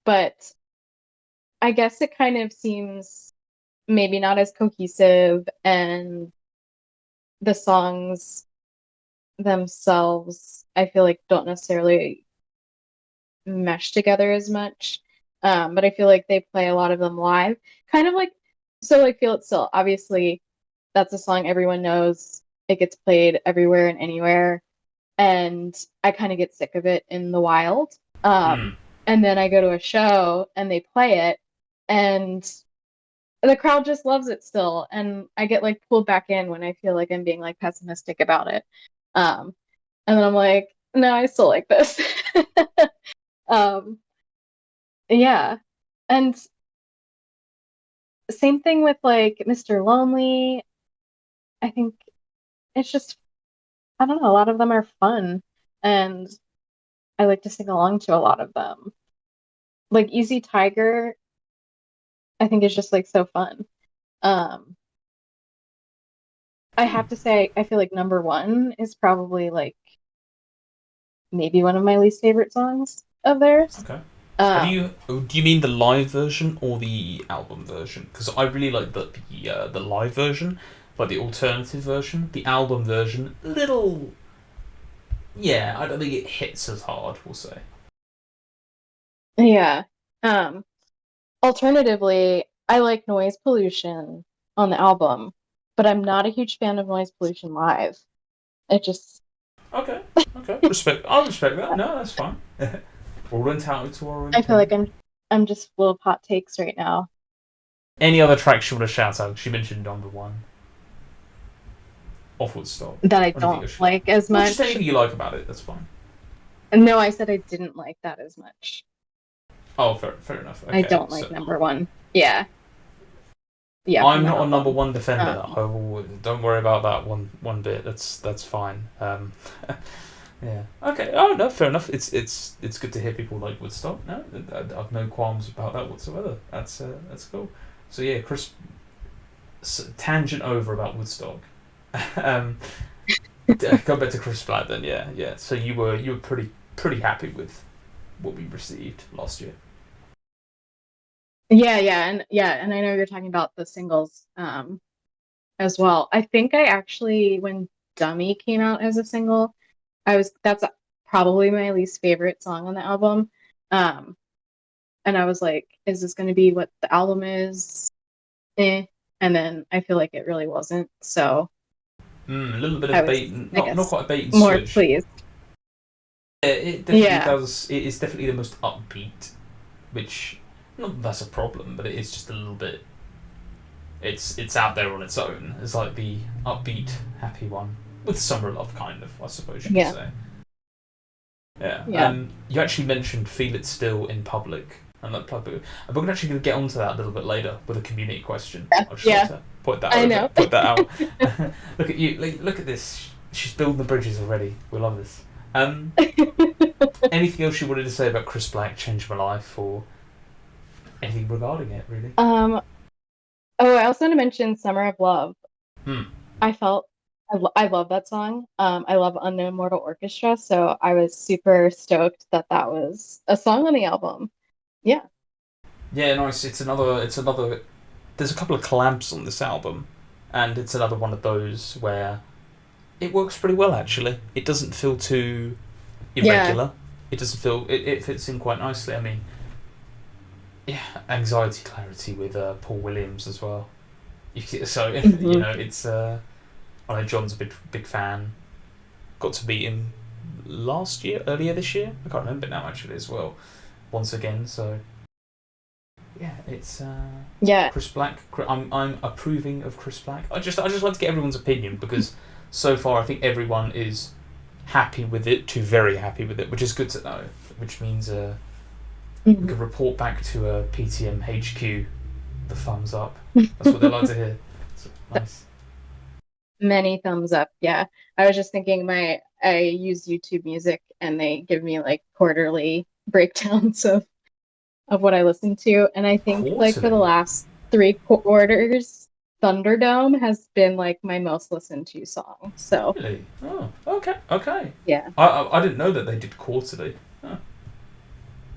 But I guess it kind of seems maybe not as cohesive, and the songs themselves I feel like don't necessarily mesh together as much. But I feel like they play a lot of them live. Kind of like, so like Feel It Still. Obviously, that's a song everyone knows. it gets played everywhere and anywhere, and I kind of get sick of it in the wild. And then I go to a show and they play it, and the crowd just loves it still, and I get like pulled back in when I feel like I'm being like pessimistic about it. Um, and then I'm like, no, I still like this. um, yeah, and same thing with like Mr. Lonely. I think it's just, I don't know, a lot of them are fun, and I like to sing along to a lot of them. Like Easy Tiger, I think is just like so fun. Um, I have to say, I feel like number one is probably like maybe one of my least favorite songs of theirs. Okay. Um, Do you mean the live version or the album version? Because I really like the live version, like the alternative version. The album version, little, yeah, I don't think it hits as hard. We'll say. yeah. Um, Alternatively, I like Noise Pollution on the album, but I'm not a huge fan of Noise Pollution live. It just, Okay. Okay. Respect. I respect that. No, that's fine. We're all entitled to our own I feel like opinion. I'm just full of hot takes right now Any other tracks you want to shout out? She mentioned number one. Off Woodstock. that I Or anything don't you should. like as Well, just much. anything you like about it. That's fine. No, I said I didn't like that as much. Oh, fair enough. I Okay. don't like So number one. Yeah. Yeah, from I'm the not a number album. one defender. Um, Don't worry about that one bit. That's fine. Yeah. Okay. Oh no, fair enough. It's good to hear people like Woodstock. No, I've no qualms about that whatsoever. That's cool. So yeah, Chris, tangent over about Woodstock. um, go back to Chris Black then. Yeah, yeah. So you were pretty happy with what we received last year. and I know you're talking about the singles as well. I think I actually, when Dummy came out as a single, that's probably my least favorite song on the album. Um, and I was like, is this going to be what the album is? Eh. And then I feel like it really wasn't. So A little bit I of was, bait, I not guess, quite a bait and more switch. pleased. Yeah, it definitely Yeah. does. It is definitely the most upbeat, which not that that's a problem, but it is just a little bit. It's out there on its own. It's like the upbeat, happy one with summer love, kind of. I suppose you could Yeah. say. Yeah. Yeah. You actually mentioned "Feel It Still" in public, and like public. And we're actually going to get onto that a little bit later with a community question. Yeah. I'll just Yeah. like to point that I over, know. point that out. Look at you! Look at this. She's building the bridges already. We love this. Anything else you wanted to say about Chris Black changed my life, or anything regarding it, really? Oh, I also want to mention Summer of Love. Hmm. I felt I love that song. I love Unknown Mortal Orchestra, so I was super stoked that that was a song on the album. Yeah. Yeah, nice. It's another. It's another. There's a couple of collabs on this album, and it's another one of those where it works pretty well. Actually, it doesn't feel too irregular. It doesn't feel. It fits in quite nicely. I mean, yeah, Anxiety Clarity with Paul Williams as well. So you know, it's. I know John's a big fan. Got to meet him earlier this year. I can't remember now actually as well. Once again, so yeah, it's Yeah. Chris Black. I'm approving of Chris Black. I just like to get everyone's opinion because so far I think everyone is happy with it to very happy with it, which is good to know. Which means we can report back to PTM HQ the thumbs up. That's what they like to hear. So, nice. Many thumbs up. Yeah. I was just thinking I use YouTube Music and they give me like quarterly breakdowns of what I listen to, and I think like for the Quarterly. last 3 quarters, Thunderdome has been like my most listened to song. So Really? Oh, okay. yeah. I didn't know that they did quarterly. Huh.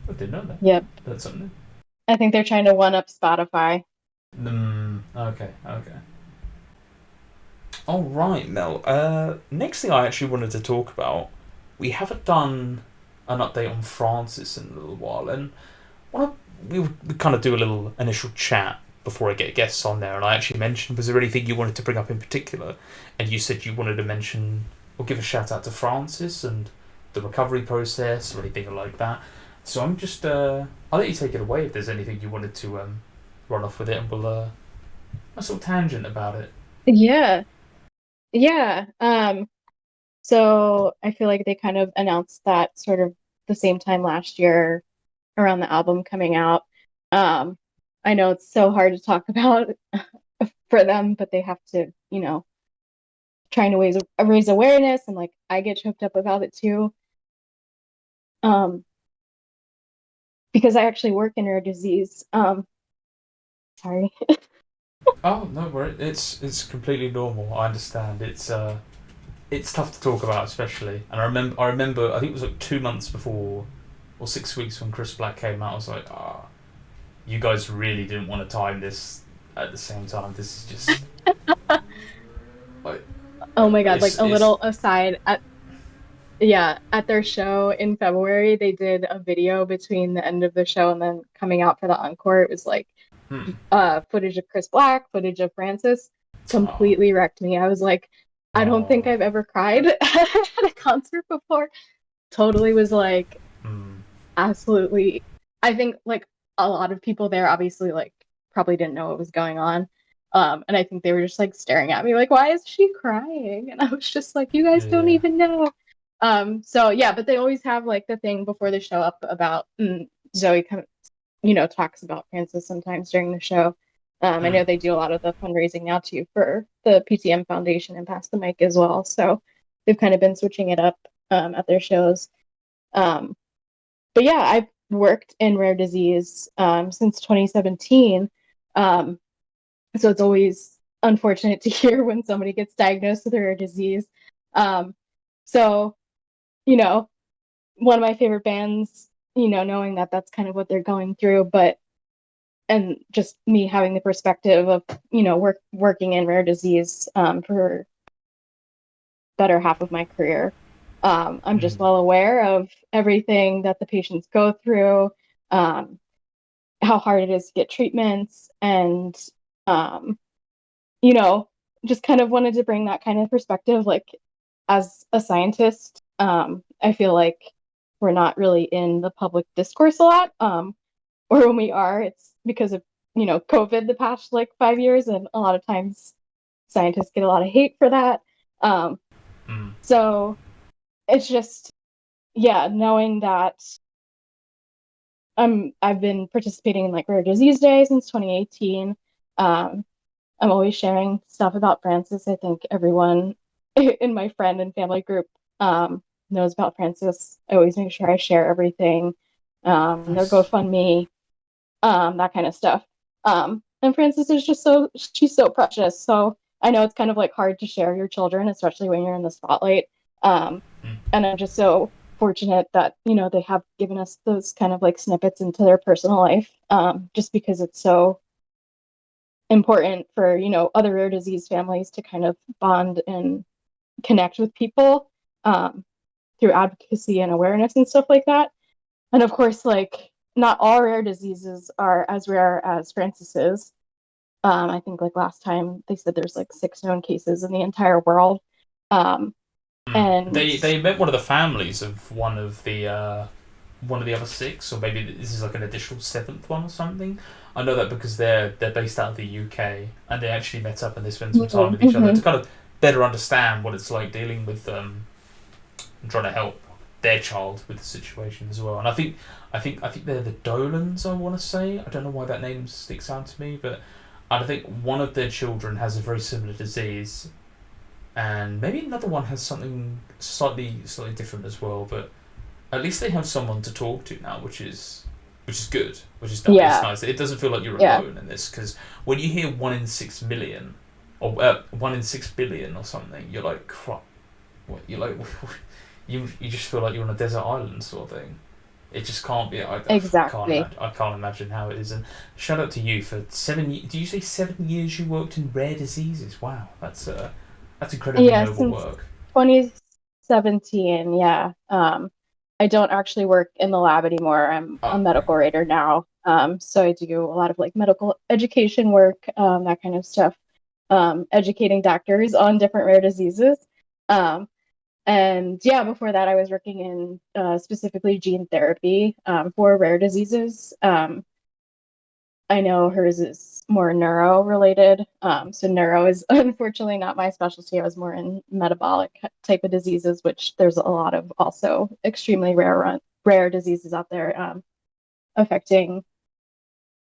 I didn't know that. Yep. That's something. I think they're trying to one up Spotify. Okay. All right, Mel. Next thing I actually wanted to talk about, we haven't done an update on Francis in a little while, and we kind of do a little initial chat before I get guests on there, and I actually mentioned, was there anything you wanted to bring up in particular? And you said you wanted to mention or give a shout out to Francis and the recovery process or anything like that. So I'm just, I'll let you take it away if there's anything you wanted to run off with it, and we'll a sort of tangent about it. Yeah. Yeah. So I feel like they kind of announced that sort of the same time last year around the album coming out. I know it's so hard to talk about for them, but they have to, trying to raise awareness, and like I get choked up about it too. Um, because I actually work in rare disease. Sorry. Oh no, it's completely normal. I understand. It's tough to talk about, especially. And I remember, I think it was like 2 months before, or 6 weeks when Chris Black came out. I was like, you guys really didn't want to time this at the same time. This is just like, Oh my God, like a it's little aside, at their show in February, they did a video between the end of the show and then coming out for the encore. It was like hmm. footage of Chris Black, footage of Francis. Oh, Completely wrecked me. I was like, I don't think oh, I've ever cried at a concert before. Totally was like hmm. absolutely. I think like a lot of people there obviously like probably didn't know what was going on. And I think they were just like staring at me like, why is she crying? And I was just like, you guys don't Yeah. even know. So yeah, but they always have like the thing before the show up about Zoe kind of, talks about Francis sometimes during the show. I Hmm. know they do a lot of the fundraising now too for the PTM Foundation and Pass the Mic as well. So they've kind of been switching it up at their shows. Um, but yeah, I've worked in rare disease since 2017. Um, so it's always unfortunate to hear when somebody gets diagnosed with a rare disease. Um, so, you know, one of my favorite bands, knowing that that's kind of what they're going through, and just me having the perspective of, working in rare disease for better half of my career. I'm just Hmm. well aware of everything that the patients go through, um, how hard it is to get treatments, and um, you know, just kind of wanted to bring that kind of perspective. Like, as a scientist, I feel like we're not really in the public discourse a lot, or when we are, it's because of COVID the past like 5 years, and a lot of times scientists get a lot of hate for that. Um, Hmm. so it's just yeah, knowing that I've been participating in like Rare Disease Day since 2018. Um, I'm always sharing stuff about Francis. I think everyone in my friend and family group knows about Francis. I always make sure I share everything, their Nice. GoFundMe, that kind of stuff. And Francis is just she's so precious. So I know it's kind of like hard to share your children, especially when you're in the spotlight. Um, Hmm. and I'm just so fortunate that, they have given us those kind of like snippets into their personal life, just because it's so important for, other rare disease families to kind of bond and connect with people through advocacy and awareness and stuff like that. And of course, like not all rare diseases are as rare as Francis's. I think like last time they said there's like 6 known cases in the entire world. Um, Hmm. and They met one of the families of one of the other six, or maybe this is like an additional seventh one or something. I know that because they're based out of the UK, and they actually met up and they spent some time with each other mm-hmm. to kind of better understand what it's like dealing with and trying to help their child with the situation as well. And I think they're the Dolans. I want to say, I don't know why that name sticks out to me, but I think one of their children has a very similar disease, and maybe another one has something slightly different as well. But at least they have someone to talk to now, which is good, which is nice. It's Yeah, nice. It doesn't feel like you're yeah, alone in this, because when you hear 1 in 6 million or 1 in 6 billion or something, you're like, crap. What you're like, you just feel like you're on a desert island sort of thing. It just can't be. I can't exactly. imagine. I can't imagine how it is. And shout out to you for 7. Did you say 7 years you worked in rare diseases? Wow, that's incredibly Yeah, noble since work. 2017. Yeah. I don't actually work in the lab anymore. I'm a Oh, okay. medical writer now. So I do a lot of like medical education work, that kind of stuff, educating doctors on different rare diseases. And yeah, before that, I was working in specifically gene therapy for rare diseases. I know hers is more neuro related. So neuro is unfortunately not my specialty. I was more in metabolic type of diseases, which there's a lot of also extremely rare diseases out there affecting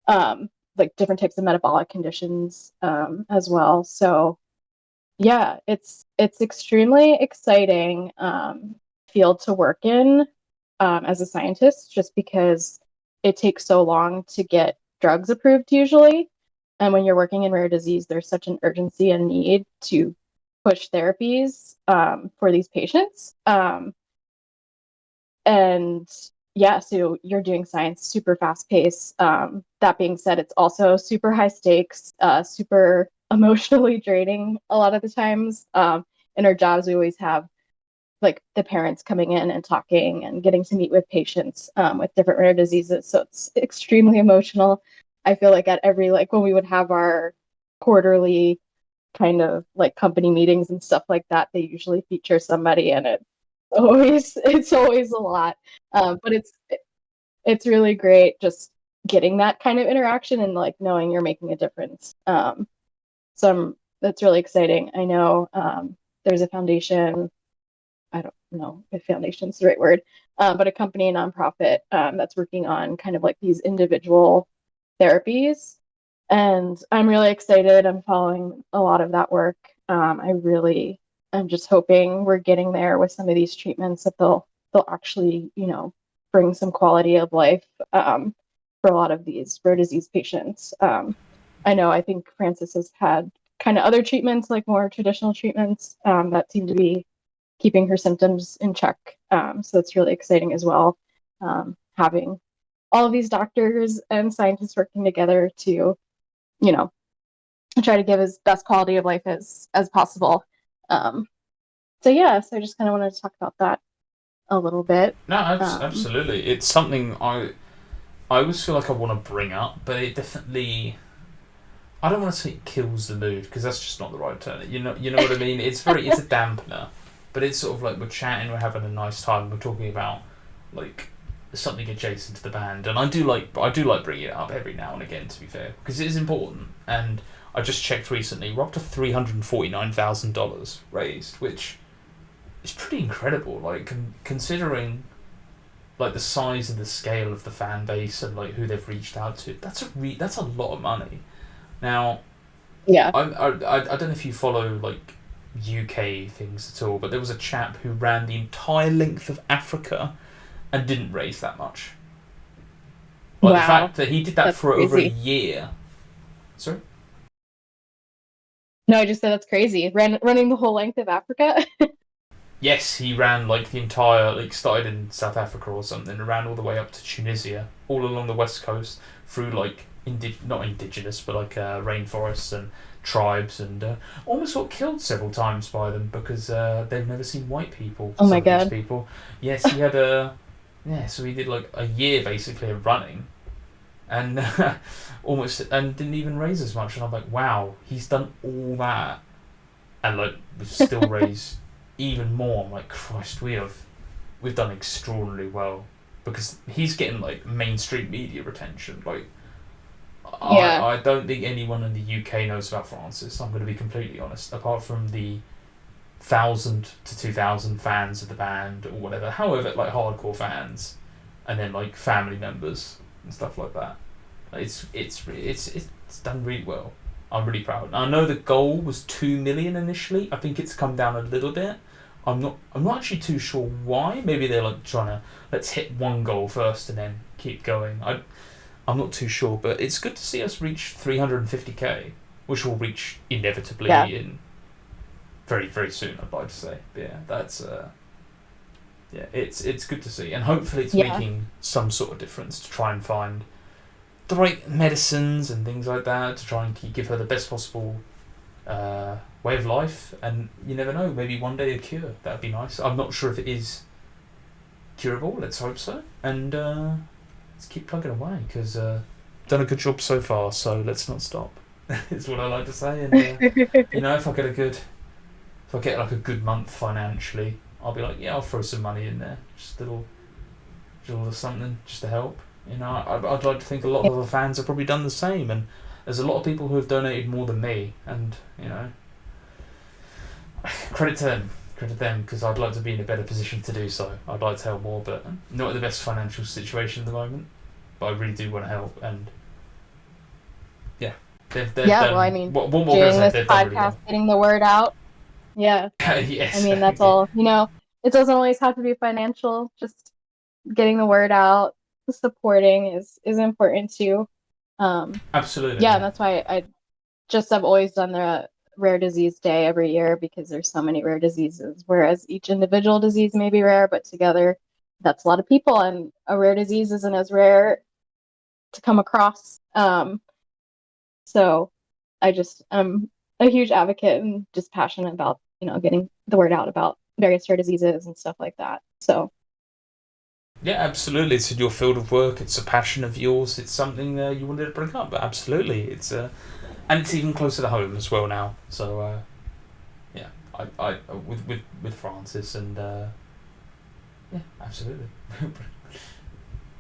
like different types of metabolic conditions as well. So yeah, it's extremely exciting field to work in as a scientist, just because it takes so long to get drugs approved usually. And when you're working in rare disease, there's such an urgency and need to push therapies for these patients. And yeah, so you're doing science super fast paced. That being said, it's also super high stakes, super emotionally draining a lot of the times. In our jobs, we always have like the parents coming in and talking and getting to meet with patients with different rare diseases. So it's extremely emotional. I feel like at every like when we would have our quarterly kind of like company meetings and stuff like that, they usually feature somebody, and it's always a lot. But it's really great just getting that kind of interaction and like knowing you're making a difference. That's really exciting. I know there's a foundation. I don't know if foundation's the right word, but a company, a nonprofit that's working on kind of like these individual therapies. And I'm really excited. I'm following a lot of that work. I'm just hoping we're getting there with some of these treatments that they'll actually, bring some quality of life for a lot of these rare disease patients. I think Frances has had kind of other treatments, like more traditional treatments that seem to be keeping her symptoms in check. So it's really exciting as well, having all of these doctors and scientists working together to, you know, try to give as best quality of life as possible. Um, so yeah, so I just kind of wanted to talk about that a little bit. No, Um, absolutely. It's something I always feel like I want to bring up, but it definitely. I don't want to say it kills the mood because that's just not the right term. You know what I mean. It's a dampener, but it's sort of like we're chatting, we're having a nice time, we're talking about like something adjacent to the band, and I do like bringing it up every now and again. To be fair, because it is important, and I just checked recently, we're up to $349,000 raised, which is pretty incredible. Like considering like the size and the scale of the fan base and like who they've reached out to, that's a lot of money. Now, yeah. I don't know if you follow like UK things at all, but there was a chap who ran the entire length of Africa and didn't raise that much. Like the Wow. fact that he did that That's for over a crazy. year. Sorry. No, I just said that's crazy. Running the whole length of Africa. Yes, he ran like the entire like started in South Africa or something, and ran all the way up to Tunisia, all along the west coast through like not indigenous but like rainforests and tribes, and almost got killed several times by them because they've never seen white people. Oh my Some of these God. people. Yes, he had a so he did like a year basically of running, and almost and didn't even raise as much. And I'm like, wow, he's done all that, and like we've still raised even more. I'm like, Christ, we've done extraordinarily well because he's getting like mainstream media attention. Like, Yeah. I don't think anyone in the UK knows about Francis. I'm going to be completely honest. Apart from the 1,000 to 2,000 fans of the band or whatever, however, like hardcore fans, and then like family members and stuff like that. It's done really well. I'm really proud. I know the goal was 2 million initially. I think it's come down a little bit. I'm not actually too sure why. Maybe they're like trying to let's hit one goal first and then keep going. I'm not too sure, but it's good to see us reach 350k, which we'll reach Yeah. inevitably in very very soon. I'd like to say, but yeah, that's it's good to see, and hopefully it's Yeah. making some sort of difference to try and find the right medicines and things like that to try and give her the best possible way of life. And you never know, maybe one day a cure. That'd be nice. I'm not sure if it is curable. Let's hope so. And let's keep plugging away because done a good job so far. So let's not stop. Is what I like to say. And if I get like a good month financially, I'll be like, yeah, I'll throw some money in there, just a little something, just to help. I'd like to think a lot of other fans have probably done the same, and there's a lot of people who have donated more than me, and credit to them because I'd like to be in a better position to do so. I'd like to help more, but not in the best financial situation at the moment. But I really do want to help, and yeah, they've Yeah, done. well, I mean, what more can I doing say? this They've done really podcast, well. getting the word out. Yeah, Yes. I mean, that's all. It doesn't always have to be financial. Just getting the word out, supporting is important too. Absolutely. Yeah, and that's why I've always done the rare disease day every year because there's so many rare diseases. Whereas each individual disease may be rare, but together, that's a lot of people, and a rare disease isn't as rare to come across. So I'm a huge advocate and just passionate about, getting the word out about various rare diseases and stuff like that. So Yeah, absolutely. It's in your field of work. It's a passion of yours. It's something you wanted to bring up. But absolutely, and it's even closer to home as well now. So yeah, I with Francis and yeah, absolutely.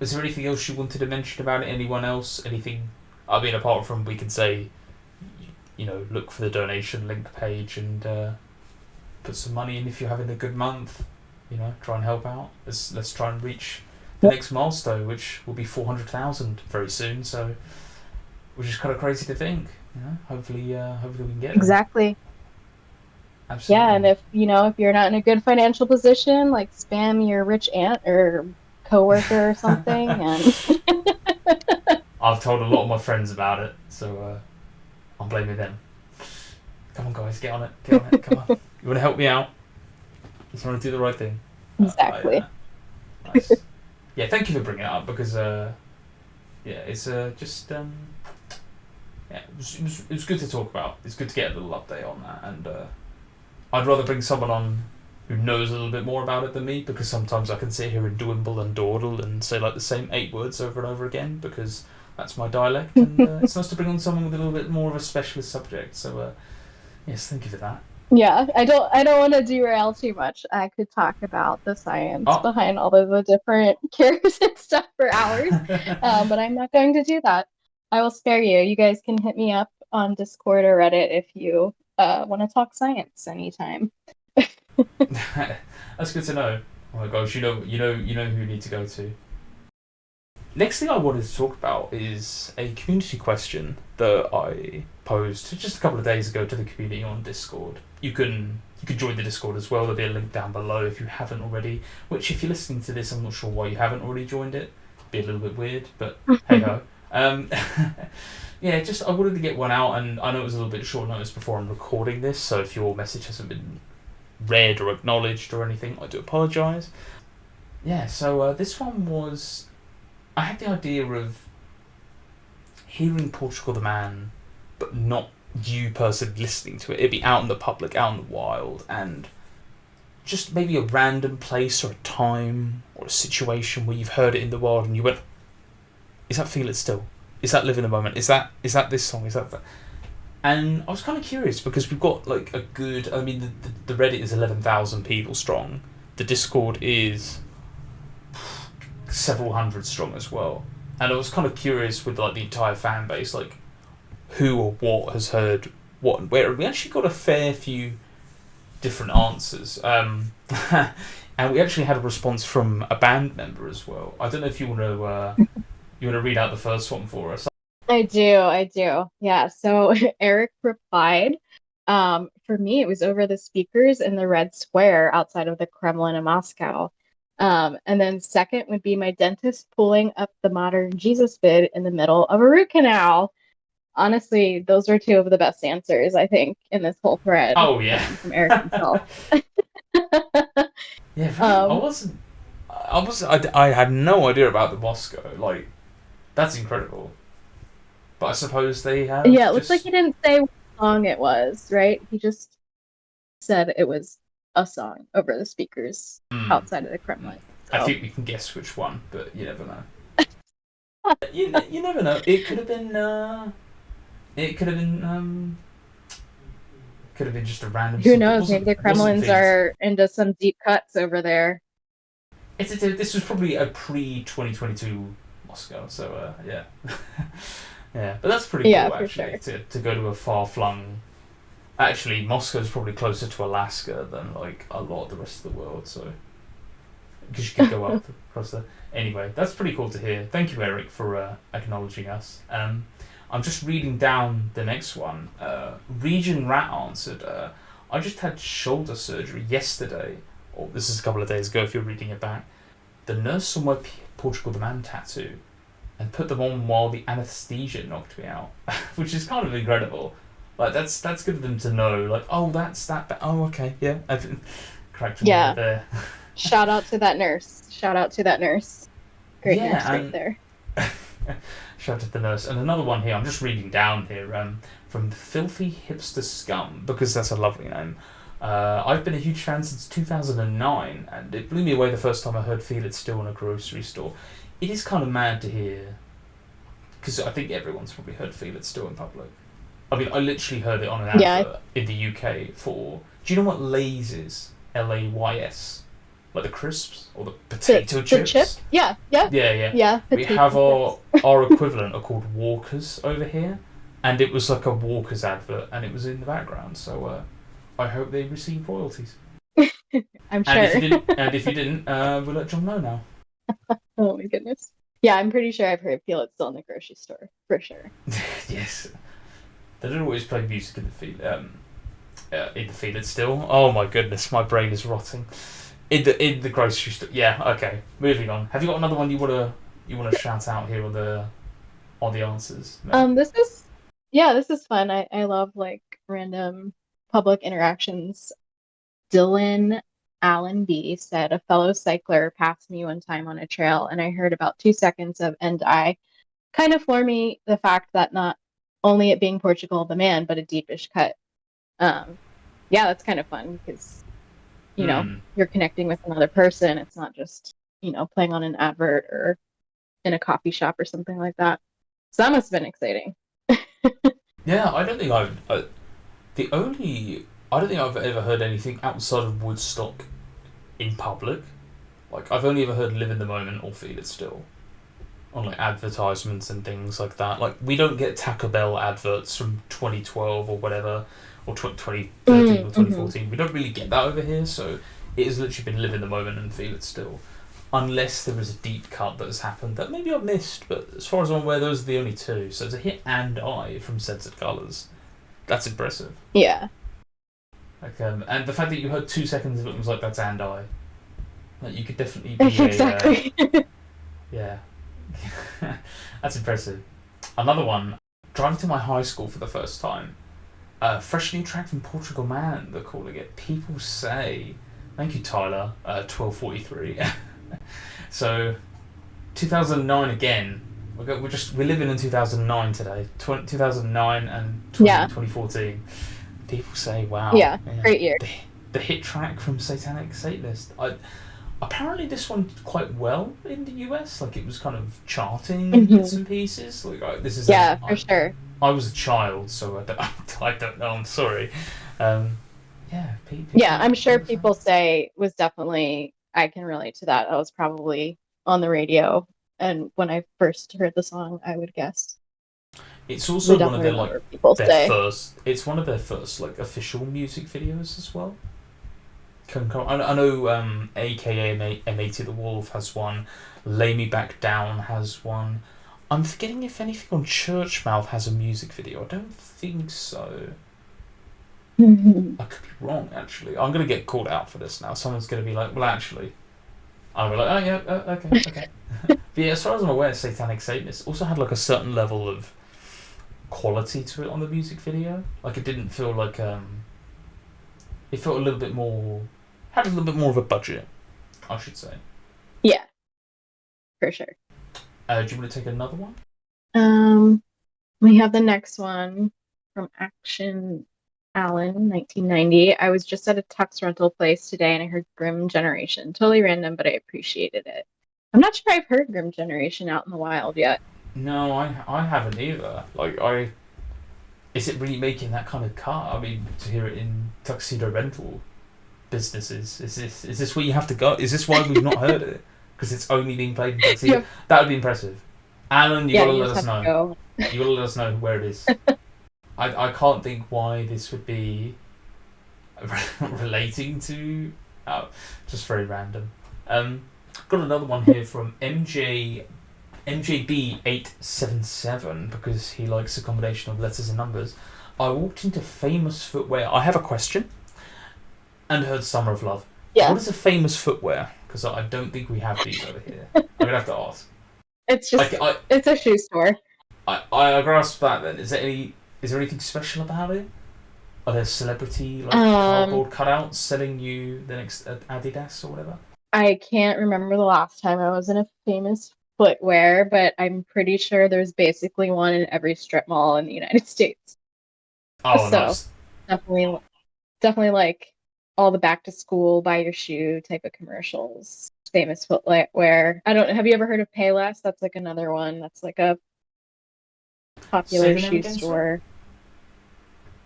Is there anything else you wanted to mention about it? Anyone else? Anything? I mean, apart from we can say, look for the donation link page and put some money in if you're having a good month. Try and help out. Let's try and reach the next milestone, which will be 400,000 very soon. So, which is kind of crazy to think. Hopefully we can get there. exactly. Absolutely. Yeah, and if you're not in a good financial position, like spam your rich aunt or coworker or something, and I've told a lot of my friends about it, so I'm blaming them. Come on, guys, get on it. Come on. You want to help me out? Just want to do the right thing. exactly. Nice. Yeah, thank you for bringing it up because it's just yeah, it was good to talk about. It's good to get a little update on that, and I'd rather bring someone on who knows a little bit more about it than me because sometimes I can sit here and dwimble and dawdle and say like the same 8 words over and over again because that's my dialect, and it's nice to bring on someone with a little bit more of a specialist subject. So yes, thank you for that. Yeah, I don't want to derail too much. I could talk about the science Oh. behind all of the different cures and stuff for hours, but I'm not going to do that. I will spare you. You guys can hit me up on Discord or Reddit if you want to talk science anytime. That's good to know. Oh my gosh, you know who you need to go to. Next thing I wanted to talk about is a community question that I posed just a couple of days ago to the community on Discord. You can join the Discord as well. There'll be a link down below if you haven't already. Which, if you're listening to this, I'm not sure why you haven't already joined it. Be a little bit weird, but hey ho. Yeah, just I wanted to get one out, and I know it was a little bit short notice before I'm recording this. So if your message hasn't been read or acknowledged or anything, I do apologise. Yeah, so this one was. I had the idea of hearing Portugal the Man, but not you personally listening to it. It'd be out in the public, out in the wild, and just maybe a random place or a time or a situation where you've heard it in the wild and you went, is that Feel It Still? Is that Live in the Moment? Is that this song? Is that that? And I was kind of curious because we've got like a good. I mean, the Reddit is 11,000 people strong. The Discord is several hundred strong as well, and I was kind of curious with like the entire fan base, like who or what has heard what and where. We actually got a fair few different answers, and we actually had a response from a band member as well. I don't know if you want to read out the first one for us. I do. Yeah. So Eric replied, for me, it was over the speakers in the Red Square outside of the Kremlin in Moscow. And then second would be my dentist pulling up the modern Jesus vid in the middle of a root canal. Honestly, those are two of the best answers, I think, in this whole thread. Oh yeah, From Eric himself. Yeah, I had no idea about the Moscow. Like, that's incredible. But I suppose they have. Yeah, it looks like he didn't say what song it was, right? He just said it was a song over the speakers outside of the Kremlin. So. I think we can guess which one, but you never know. You never know. It could have been. Could have been just a random Who song that knows? Maybe the wasn't Kremlins Felix. are into some deep cuts over there. This was probably a pre 2022 Moscow, so yeah, yeah. But that's pretty Yeah, cool for actually sure. to go to a far flung. Actually, Moscow's probably closer to Alaska than like a lot of the rest of the world, so because you could go up across there. Anyway, that's pretty cool to hear. Thank you, Eric, for acknowledging us. I'm just reading down the next one. Region Rat answered, I just had shoulder surgery yesterday. Or this is a couple of days ago if you're reading it back. The nurse saw my Portugal the Man tattoo and put them on while the anaesthesia knocked me out, which is kind of incredible. Like that's good of them to know. Like, oh, that's that. Oh, okay, yeah. I've cracked one Yeah. there. Shout out to that nurse. Shout out to that nurse. Great nurse Yeah, right and there. shout out to the nurse. And another one here. I'm just reading down here. From Filthy Hipster Scum because that's a lovely name. I've been a huge fan since 2009, and it blew me away the first time I heard "Feel It Still" in a grocery store. It is kind of mad to hear, because I think everyone's probably heard "Feel It Still" in public. I mean, I literally heard it on an Yeah, advert in the UK for. Do you know what Lay's is? Lays, like the crisps or the potato the chips. chip. Yeah, yeah, Yeah, yeah. yeah. We have Potato our equivalent are called Walkers over here, and it was like a Walkers advert, and it was in the background. So I hope they received royalties. chips. I'm And if sure. you didn't, we'll let John know now. Oh my goodness. Yeah, I'm pretty sure I've heard Feel It Still in the grocery store for sure. Yes, they don't always play music in the field. It's still. Oh my goodness, my brain is rotting. In the grocery store. Yeah. Okay. Moving on. Have you got another one you wanna shout out here on the answers? Mel? This is yeah, this is fun. I love like random public interactions. Dylan Allen B said a fellow cycler passed me one time on a trail and I heard about 2 seconds of and I kind of floored me the fact that not only it being Portugal the man, but a deepish cut. Um, yeah, that's kind of fun because Hmm. you're connecting with another person. It's not just, playing on an advert or in a coffee shop or something like that. So that must have been exciting. Yeah. I don't think I've. The only. I don't think I've ever heard anything outside of Woodstock in public. Like I've only ever heard "Live in the Moment" or "Feel It Still" on like advertisements and things like that. Like we don't get Taco Bell adverts from 2012 or whatever, or 2013 or Mm-hmm. 2014. We don't really get that over here, so it has literally been "Live in the Moment" and "Feel It Still." Unless there is a deep cut that has happened that maybe I've missed, but as far as I'm aware, those are the only two. So it's a hit and I from Censored Colours. That's impressive. Yeah, Like, and the fact that you heard 2 seconds of it was like that's and I. Like you could definitely be a exactly. yeah. That's impressive. Another one. Driving to my high school for the first time. Fresh new track from Portugal Man. They're calling it. People say. Thank you, Tyler. 1243. So 2009 again. We're living in 2009 today. 2009 and Yeah, 2014. People say, "Wow, yeah, yeah, great year. the hit track from Satanic Satanist." Apparently this one did quite well in the US. Like it was kind of charting in bits Hmm. and pieces. Like this is Yeah, for sure. I was a child, so I don't, I don't know. I'm sorry. Um, yeah, Yeah, I'm sure people say. people say was definitely, I can relate to that. I was probably on the radio. And when I first heard the song, I would guess. It's We also one of definitely their like remember people their say. first. It's one of their first like official music videos as well. I know AKA M80 the Wolf has one. Lay Me Back Down has one. I'm forgetting if anything on Churchmouth has a music video. I don't think so. I could be wrong, actually. I'm going to get called out for this now. Someone's going to be like, well, actually. I'll be like, oh, yeah, okay, okay. But yeah, as far as I'm aware, Satanic Satanist also had like a certain level of quality to it on the music video. Like it didn't feel like it felt a little bit more had a little bit more of a budget, I should say. Yeah, for sure. Do you want to take another one? Um, we have the next one from Action Allen, 1990. I was just at a tux rental place today and I heard Grim Generation. Totally random, but I appreciated it. I'm not sure I've heard Grim Generation out in the wild yet. No, I haven't either. Like, is it really making that kind of cut? I mean, to hear it in tuxedo rental businesses, is this where you have to go? Is this why we've not heard it? Because it's only being played in tuxedo. Yep. That would be impressive. Alan, you Yeah, gotta you let just us have to know. go. You gotta let us know where it is. I can't think why this would be relating to. Oh, just very random. Got another one here from MJB877 because he likes a combination of letters and numbers. I walked into famous footwear. I have a question and heard Summer of Love. Yeah, What is a famous footwear? Because I don't think we have these over here. I'm gonna have to ask. it's just I, it's a shoe store. I grasp that. Then is there anything special about it? Are there celebrity like Um, cardboard cutouts selling you the next Adidas or whatever? I can't remember the last time I was in a famous footwear, but I'm pretty sure there's basically one in every strip mall in the United States. Oh, So nice. definitely, definitely like all the back to school, buy your shoe type of commercials. Famous footwear. I don't. Have you ever heard of Payless? That's like another one. That's like a Say popular the name shoe again, sorry. store.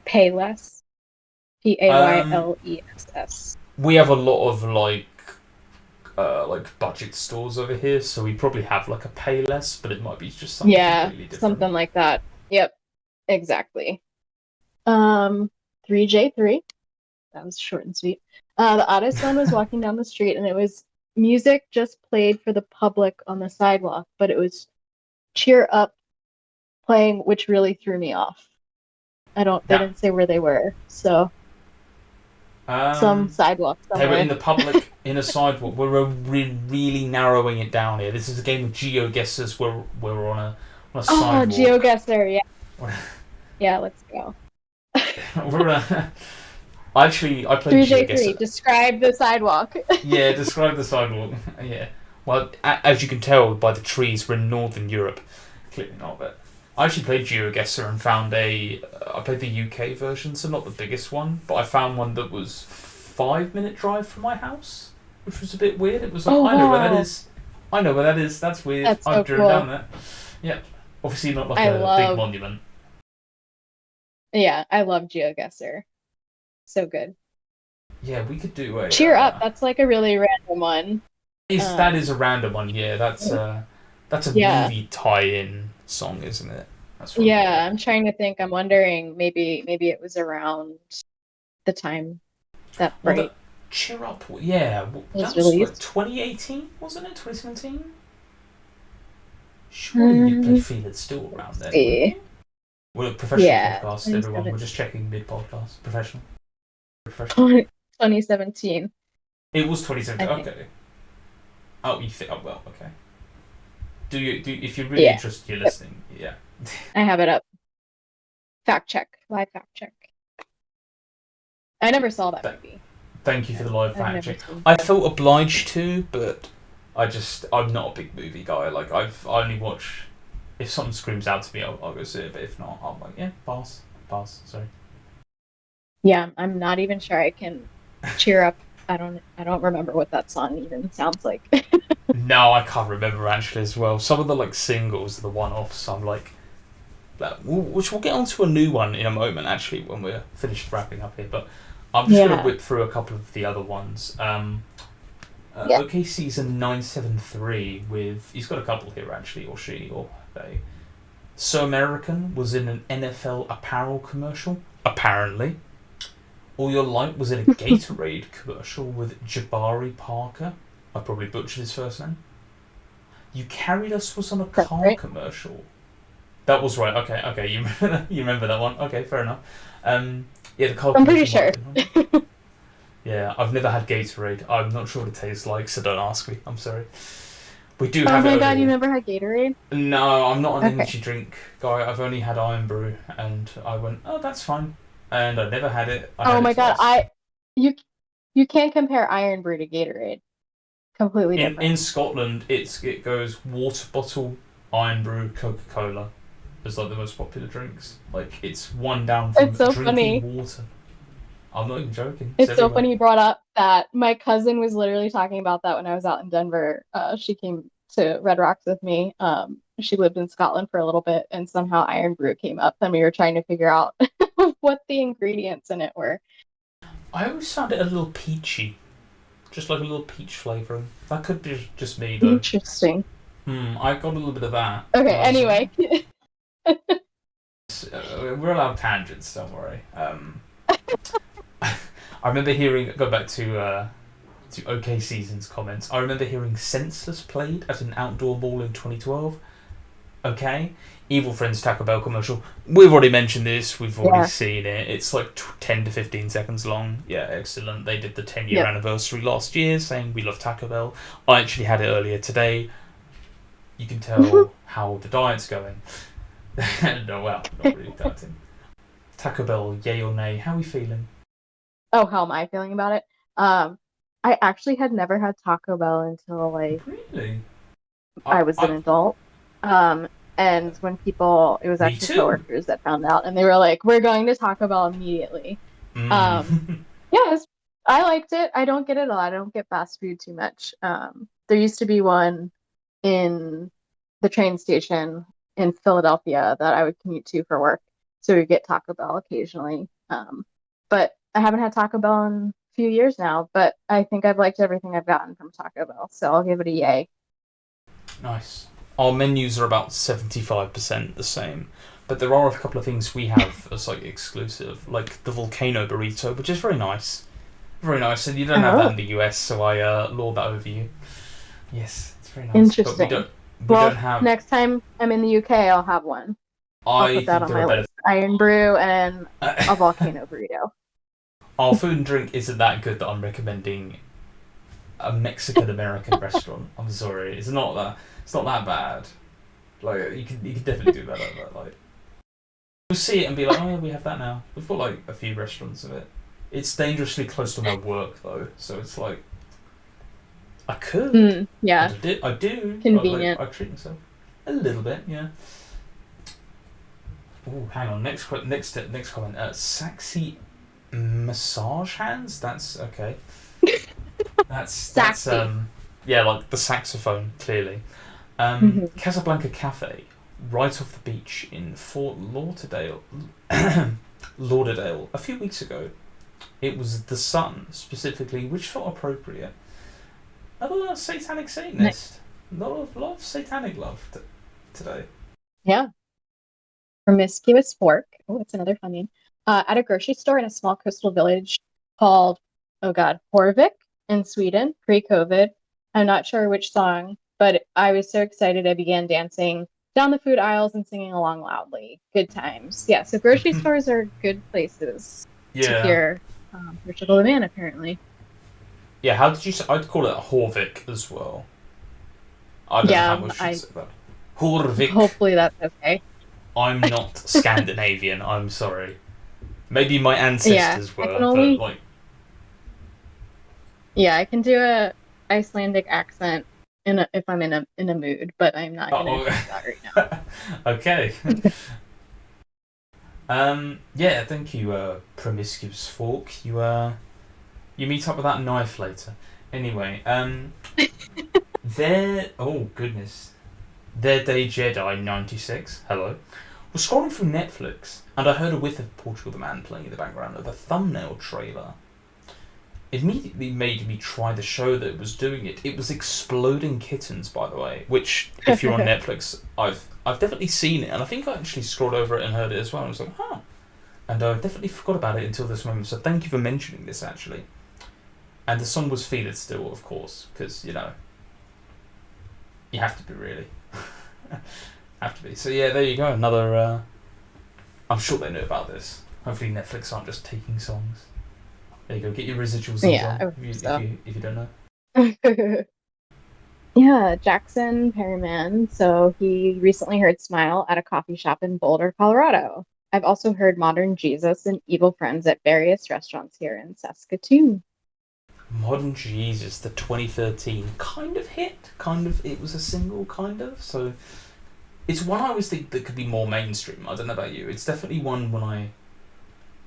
Payless. Um, Payless. we have a lot of like budget stores over here, so we probably have like a Payless, but it might be just something Yeah, completely different. something like that. Yep, exactly. 3J3. That was short and sweet. The oddest one was walking down the street, and it was music just played for the public on the sidewalk, but it was Cheer Up playing, which really threw me off. They That didn't say where they were, so some um, sidewalk they were in somewhere. the public in a sidewalk. We're really narrowing it down here. This is a game of geo guesses. We're on a Oh, sidewalk. GeoGuessr. Yeah, yeah, let's go. we're I played Three GeoGuessr. describe the sidewalk. Yeah, describe the sidewalk. Yeah. Well, as you can tell by the trees, we're in Northern Europe. Clearly not, but I actually played GeoGuessr and found I played the UK version, so not the biggest one, but I found one that was 5 minute drive from my house, which was a bit weird. It was like, Oh, I know where that wow. is. I know where that is. That's weird. That's I've so driven down cool. there. Yeah. Obviously not like I a big love, monument. yeah, I love GeoGuessr. So good. Yeah, we could do a. Cheer Up, that's like a really random one. That Um, is a random one. Yeah, that's a yeah. movie tie-in song, isn't it? That's from Yeah, I'm trying to think. I'm wondering maybe it was around the time that well, the Bright Cheer Up. Yeah, that was was like released. 2018, wasn't it? 2017. Surely you'd play Um, Feel It Still around let's then, wouldn't see. you? We're a professional Yeah, podcast, everyone. We're 2017, just checking mid-podcast. Professional. Professional. 2017, It was I 2017. think. Okay. Oh, you think? Oh well. Okay. If you're really Yeah. interested, you're Yep. listening. Yeah. I have it up. Fact check. Live fact check. I never saw that Th- movie. Thank you for the live I've fact never check. seen. I felt obliged to, but I'm not a big movie guy. Like I only watch if something screams out to me, I'll go see it. But if not, I'm like, yeah, pass. Sorry. Yeah, I'm not even sure I can cheer up. I don't remember what that song even sounds like. No, I can't remember actually as well. Some of the like singles, the one-offs, I'm like, which we'll get onto a new one in a moment actually when we're finished wrapping up here. But I'm just gonna Yeah. whip through a couple of the other ones. Yeah. OK Season 973 with he's got a couple here actually, or she or they. So American was in an NFL apparel commercial, apparently. All Your Light was in a Gatorade commercial with Jabari Parker. I probably butchered his first name. You Carried Us was on a That's car right. commercial. That was right. Okay. You remember that? You remember that one? Okay, fair enough. Yeah, the car I'm pretty commercial might sure. have been one. Yeah, I've never had Gatorade. I'm not sure what it tastes like, so don't ask me. I'm sorry. We do Oh have it my over God, you here. never had Gatorade? No, I'm not an Okay. energy drink guy. I've only had Iron Brew, and I went, oh, that's fine. And I never had it. I Oh had it my God, twice. you you can't compare Iron Brew to Gatorade. Completely different. In Scotland, it goes water bottle, Iron Brew, Coca Cola, as like the most popular drinks. Like it's one down from It's so drinking funny. water. I'm not even joking. It's It's so everywhere. funny you brought up that my cousin was literally talking about that when I was out in Denver. She came to Red Rocks with me. she lived in Scotland for a little bit, and somehow Iron Brew came up, and we were trying to figure out what the ingredients in it were. I always found it a little peachy, just like a little peach flavouring. That could be just me though. Interesting. I got a little bit of that. Okay, I was like, anyway. we're allowed tangents, don't worry. I remember hearing, go back to OK Season's comments, I remember hearing Senseless played at an outdoor ball in 2012. Okay. Evil Friends Taco Bell commercial. We've already mentioned this, we've already seen it. It's like 10 to 15 seconds long. Yeah, excellent. They did the 10-year anniversary last year saying we love Taco Bell. I actually had it earlier today. You can tell how the diet's going. No, well, not really dieting. Taco Bell, yay or nay? How are we feeling? Oh, how am I feeling about it? I actually had never had Taco Bell until like Really? I was an adult. And when people, it was Me actually too. coworkers that found out, and they were like, "We're going to Taco Bell immediately." Yes, I liked it. I don't get it a lot. I don't get fast food too much. There used to be one in the train station in Philadelphia that I would commute to for work, so we get Taco Bell occasionally. But I haven't had Taco Bell in a few years now, but I think I've liked everything I've gotten from Taco Bell, so I'll give it a yay. Nice. Our menus are about 75% the same, but there are a couple of things we have as like exclusive, like the volcano burrito, which is very nice. Very nice, and you don't have that in the US, so I lord that over you. Yes, it's very nice. Interesting. But we don't have. Next time I'm in the UK, I'll have one. I'll put that on my list. Iron Brew and a volcano burrito. Our food and drink isn't that good that I'm recommending a Mexican American restaurant. I'm sorry, it's not that bad. Like you can definitely do better. But like you'll see it and be like, oh yeah, we have that now. We've got like a few restaurants of it. It's dangerously close to my work though, so it's like I could. Yeah. I do. Convenient. I treat myself a little bit, yeah. Oh, hang on. Next comment. Saxy massage hands. That's okay. That's yeah, like the saxophone clearly. Casablanca Cafe, right off the beach in Fort Lauderdale. Lauderdale. A few weeks ago, it was the sun specifically, which felt appropriate. Another satanic Satanist. A lot of satanic love today. Yeah. Promiscuous Fork. Oh, that's another fun name. At a grocery store in a small coastal village called, Horvik in Sweden, pre-COVID. I'm not sure which song, but I was so excited I began dancing down the food aisles and singing along loudly. Good times. Yeah, so grocery stores are good places to hear Portugaltheman, apparently. Yeah, how did you say? I'd call it Horvik as well. I don't know how much you say that. Horvik. Hopefully that's okay. I'm not Scandinavian, I'm sorry. Maybe my ancestors were, but like... Yeah, I can do a Icelandic accent if I'm in a mood, but I'm not gonna do that right now. Okay. Yeah, thank you, Promiscuous Fork. You meet up with that knife later. Anyway, oh goodness. Their Day Jedi 96, hello, was scrolling through Netflix, and I heard a whiff of Portugaltheman playing in the background of the thumbnail trailer. It immediately made me try the show that was doing it. It was Exploding Kittens, by the way, which, if you're on Netflix, I've definitely seen it, and I think I actually scrolled over it and heard it as well, and I was like, huh. And I definitely forgot about it until this moment, so thank you for mentioning this, actually. And the song was Feel It Still, of course, because, you know, you have to be, really. Have to be. So yeah, there you go. Another. I'm sure they know about this. Hopefully, Netflix aren't just taking songs. There you go. Get your residuals. Yeah, if you don't know. Yeah, Jackson Perryman. So he recently heard "Smile" at a coffee shop in Boulder, Colorado. I've also heard "Modern Jesus" and "Evil Friends" at various restaurants here in Saskatoon. Modern Jesus, the 2013 kind of hit, it was a single, so it's one I always think that could be more mainstream. I don't know about you. It's definitely one when I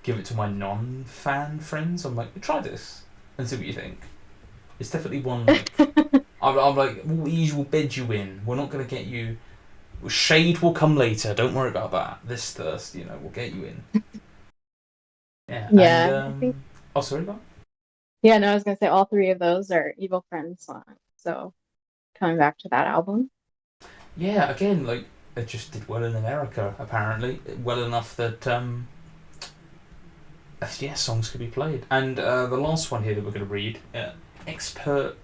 give it to my non-fan friends, I'm like, try this and see what you think. It's definitely one like I'm like, we'll bed you in. We're not going to get you Shade will come later. Don't worry about that. This thirst, will get you in. Yeah. Yeah, And I think. oh, sorry, about. Yeah, no, I was gonna say all three of those are Evil Friends songs. So coming back to that album. Yeah. Again, like it just did well in America. Apparently, well enough that yeah, songs could be played. And the last one here that we're going to read, Experfect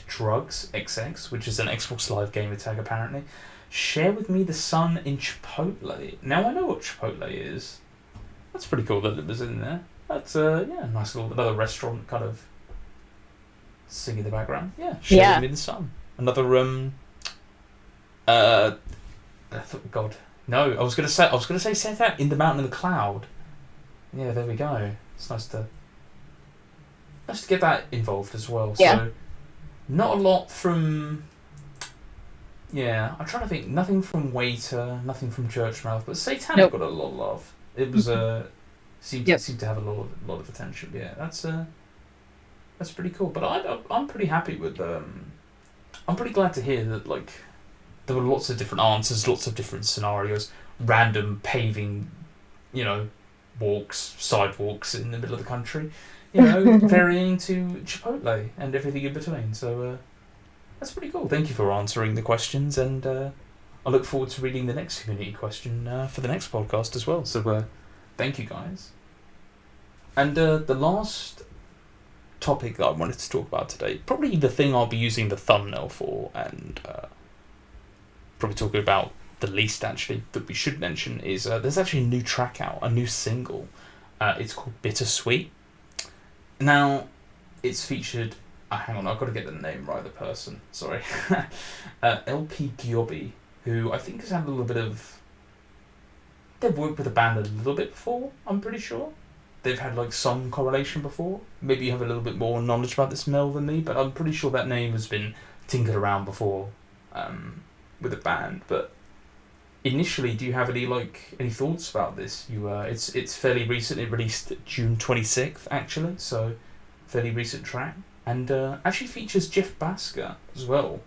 Drugs XX, which is an Xbox Live gamer tag apparently. Share with me the sun in Chipotle. Now I know what Chipotle is. That's pretty cool that it was in there. That's yeah, nice little another restaurant kind of singing in the background. Yeah, share Yeah. with me the sun. Another I thought, God, no, I was gonna say set that in the mountain and the cloud. Yeah, there we go. It's nice to get that involved as well. Yeah. So not a lot from. Yeah, I'm trying to think. Nothing from Waiter, nothing from Churchmouth, but Satanic Nope. got a lot of love. It was seemed Yep. to have a lot of attention. Yeah, that's pretty cool. But I'm pretty happy with I'm pretty glad to hear that like there were lots of different answers, lots of different scenarios, random paving, sidewalks in the middle of the country, varying to Chipotle and everything in between. So that's pretty cool. Thank you for answering the questions, and I look forward to reading the next community question for the next podcast as well. So thank you guys. And the last topic that I wanted to talk about today, probably the thing I'll be using the thumbnail for, and probably talking about the least actually that we should mention is there's actually a new track out, a new single. It's called Bittersweet. Now, it's featured. Hang on, I've got to get the name right of the person. Sorry, LP Giobbi, who I think has had a little bit of. They've worked with the band a little bit before. I'm pretty sure they've had like some correlation before. Maybe you have a little bit more knowledge about this Mel than me, but I'm pretty sure that name has been tinkered around before with the band. But initially, do you have any thoughts about this? It's fairly recent. It released June 26th actually, so fairly recent track, and actually features Jeff Basker as well.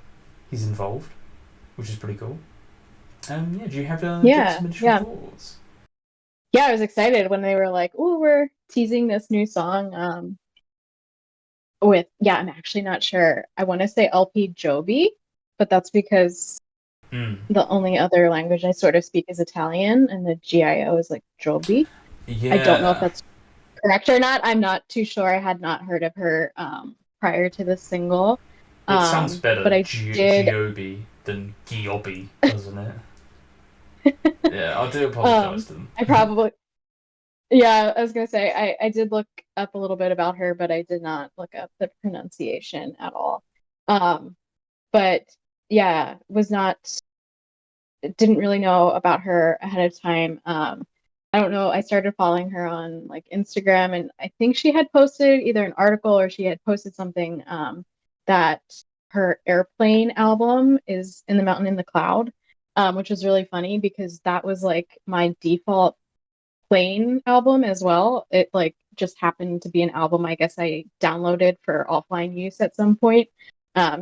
He's involved, which is pretty cool. Yeah, do you have some initial thoughts? Yeah, I was excited when they were like, "Oh, we're teasing this new song." I'm actually not sure. I want to say LP Giobbi, but that's because the only other language I sort of speak is Italian, and the GIO is like Giobbi. Yeah. I don't know if that's correct or not. I'm not too sure. I had not heard of her prior to this single. It sounds better, but I did. Giobbi than Giobbi, doesn't it? Yeah, I do apologise to them. I probably. Yeah, I was gonna say I did look up a little bit about her, but I did not look up the pronunciation at all. But yeah, didn't really know about her ahead of time. I don't know. I started following her on like Instagram, and I think she had posted either an article or she had posted something that her Airplane album is in the mountain in the cloud, which was really funny because that was like my default plane album as well. It like just happened to be an album I guess I downloaded for offline use at some point.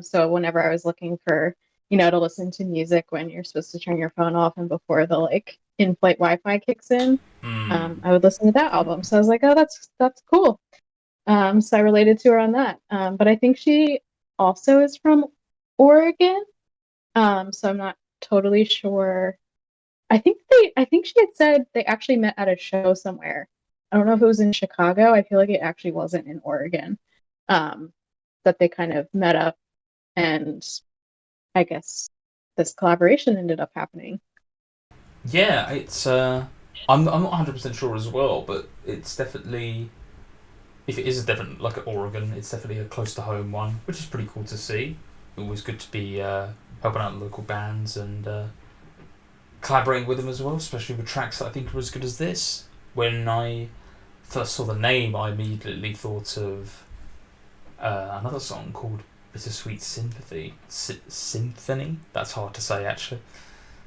So whenever I was looking for, to listen to music when you're supposed to turn your phone off and before the like in-flight Wi-Fi kicks in, I would listen to that album. So I was like, oh, that's cool. So I related to her on that. But I think she also is from Oregon. So I'm not totally sure. I think she had said they actually met at a show somewhere. I don't know if it was in Chicago. I feel like it actually wasn't in Oregon. That they kind of met up, and I guess this collaboration ended up happening. Yeah, it's I'm not 100% sure as well, but it's definitely, if it is definitely like Oregon, it's definitely a close to home one, which is pretty cool to see. Always good to be helping out local bands and collaborating with them as well, especially with tracks that I think are as good as this. When I first saw the name, I immediately thought of another song called Bittersweet Sympathy. Symphony? That's hard to say, actually.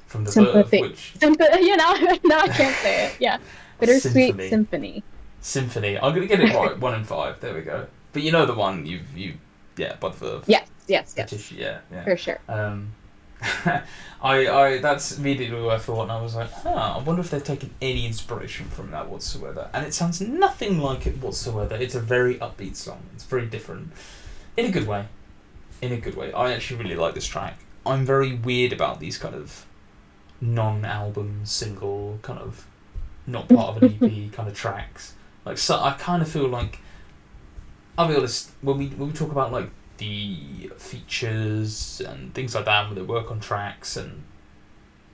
From the Sympathy. Verve, which... Now I can't say it. Yeah. Bittersweet Symphony. Symphony. I'm going to get it right. 1 in 5. There we go. But you know the one, by the Verve. Yes. Yeah. For sure. I that's immediately what I thought, and I was like, I wonder if they've taken any inspiration from that whatsoever. And it sounds nothing like it whatsoever. It's a very upbeat song. It's very different, in a good way. In a good way. I actually really like this track. I'm very weird about these kind of non-album single kind of not part of an EP kind of tracks. Like, so I kind of feel like, I'll be honest, when we talk about like the features and things like that, when they work on tracks and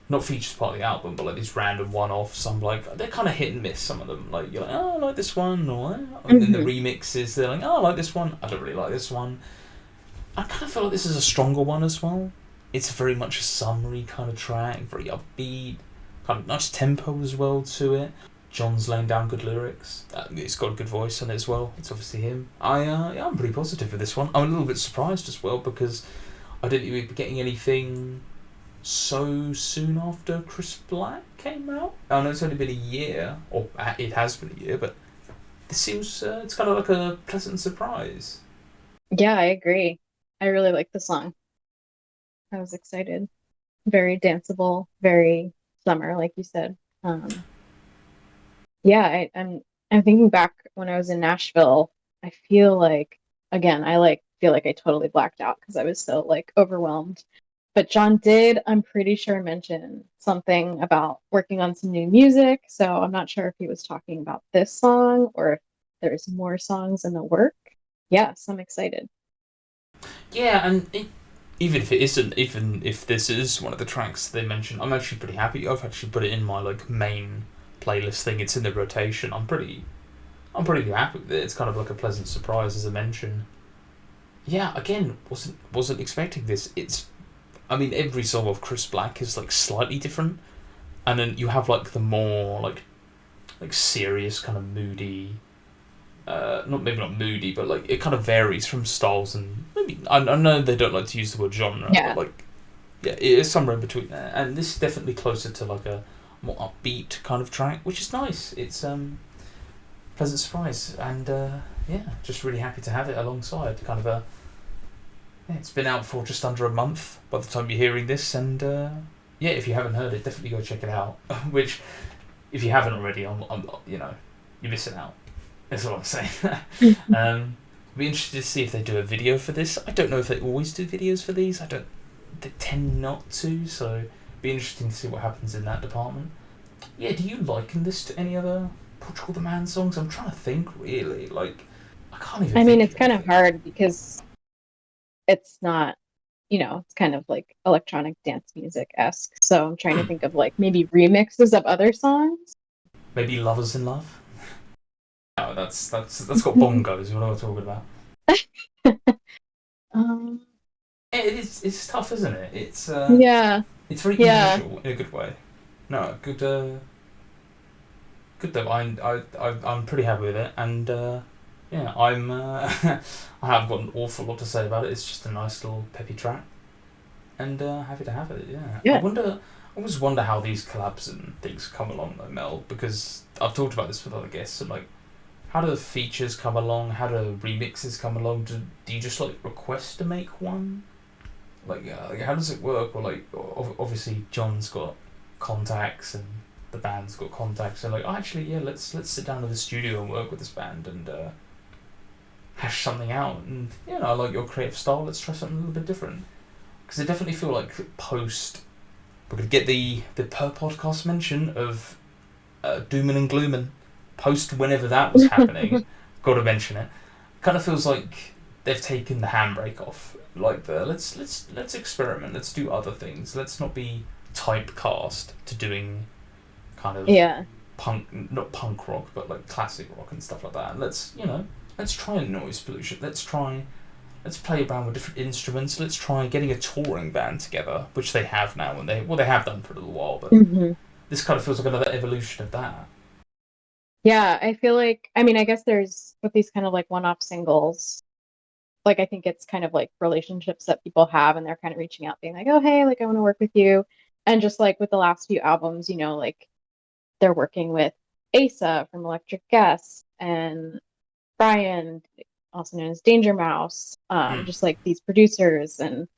not features part of the album, but like these random one-offs, I'm like, they're kind of hit and miss. Some of them, like you're like, oh, I like this one, or and then the remixes, they're like, oh, I like this one, I don't really like this one. I kind of feel like this is a stronger one as well. It's very much a summery kind of track, very upbeat, kind of nice tempo as well to it. John's laying down good lyrics. It's got a good voice on it as well. It's obviously him. I'm pretty positive with this one. I'm a little bit surprised as well because I didn't even be getting anything so soon after Chris Black came out. I know it's only been a year, or it has been a year, but this seems it's kind of like a pleasant surprise. Yeah, I agree. I really like the song. I was excited. Very danceable, very summer, like you said. Um, yeah, I'm thinking back when I was in Nashville. I feel like again, I like feel like I totally blacked out because I was so like overwhelmed. But John did, I'm pretty sure, mention something about working on some new music. So I'm not sure if he was talking about this song or if there's more songs in the work. Yes, I'm excited. Yeah, and even if it isn't, even if this is one of the tracks they mentioned, I'm actually pretty happy. I've actually put it in my like main playlist thing. It's in the rotation. I'm pretty happy with it. It's kind of like a pleasant surprise, as I mentioned. Yeah, again, wasn't expecting this. I mean, every song of Chris Black is like slightly different, and then you have like the more like serious kind of moody. Not maybe not moody, but like it kind of varies from styles and maybe I know they don't like to use the word genre, but Yeah. like yeah, it is somewhere in between there. And this is definitely closer to like a more upbeat kind of track, which is nice. It's pleasant surprise, and yeah, just really happy to have it alongside. Kind of a yeah, it's been out for just under a month by the time you're hearing this, and yeah, if you haven't heard it, definitely go check it out. Which, if you haven't already, I'm you're missing out. That's all I'm saying. Be interested to see if they do a video for this. I don't know if they always do videos for these. I don't. They tend not to, so be interesting to see what happens in that department. Yeah, do you liken this to any other Portugal the Man songs? I'm trying to think really. Like, I can't even I mean, think it's of kind of anything. hard because it's not, it's kind of like electronic dance music-esque. So I'm trying to think of like maybe remixes of other songs. Maybe Lovers in Love. No, that's got bongos. What am I talking about? Um, It's tough, isn't it? yeah, It's very yeah, unusual in a good way. No, good though. I'm pretty happy with it, and yeah, I'm I have got an awful lot to say about it. It's just a nice little peppy track, and happy to have it. Yeah, yeah. I always wonder how these collabs and things come along though, Mel, because I've talked about this with other guests and like. How do the features come along? How do remixes come along? Do you just like request to make one? Like how does it work? Or like obviously John's got contacts and the band's got contacts. So like oh, actually yeah, let's sit down in the studio and work with this band and hash something out. And yeah, I like your creative style. Let's try something a little bit different. Because I definitely feel like post we're gonna get the per podcast mention of Doomin' and Gloomin' post whenever that was happening. Got to mention it. Kind of feels like they've taken the handbrake off. Like the let's experiment. Let's do other things. Let's not be typecast to doing kind of Yeah. punk, not punk rock, but like classic rock and stuff like that. And let's try noise pollution. Let's play around with different instruments. Let's try getting a touring band together, which they have now, and they have done for a little while. But hmm this kind of feels like another evolution of that. Yeah, I feel like, I mean, I guess there's with these kind of like one-off singles, like I think it's kind of like relationships that people have and they're kind of reaching out being like, "Oh, hey, like I want to work with you." And just like with the last few albums, like they're working with Asa from Electric Guest and Brian, also known as Danger Mouse, Mm. just like these producers and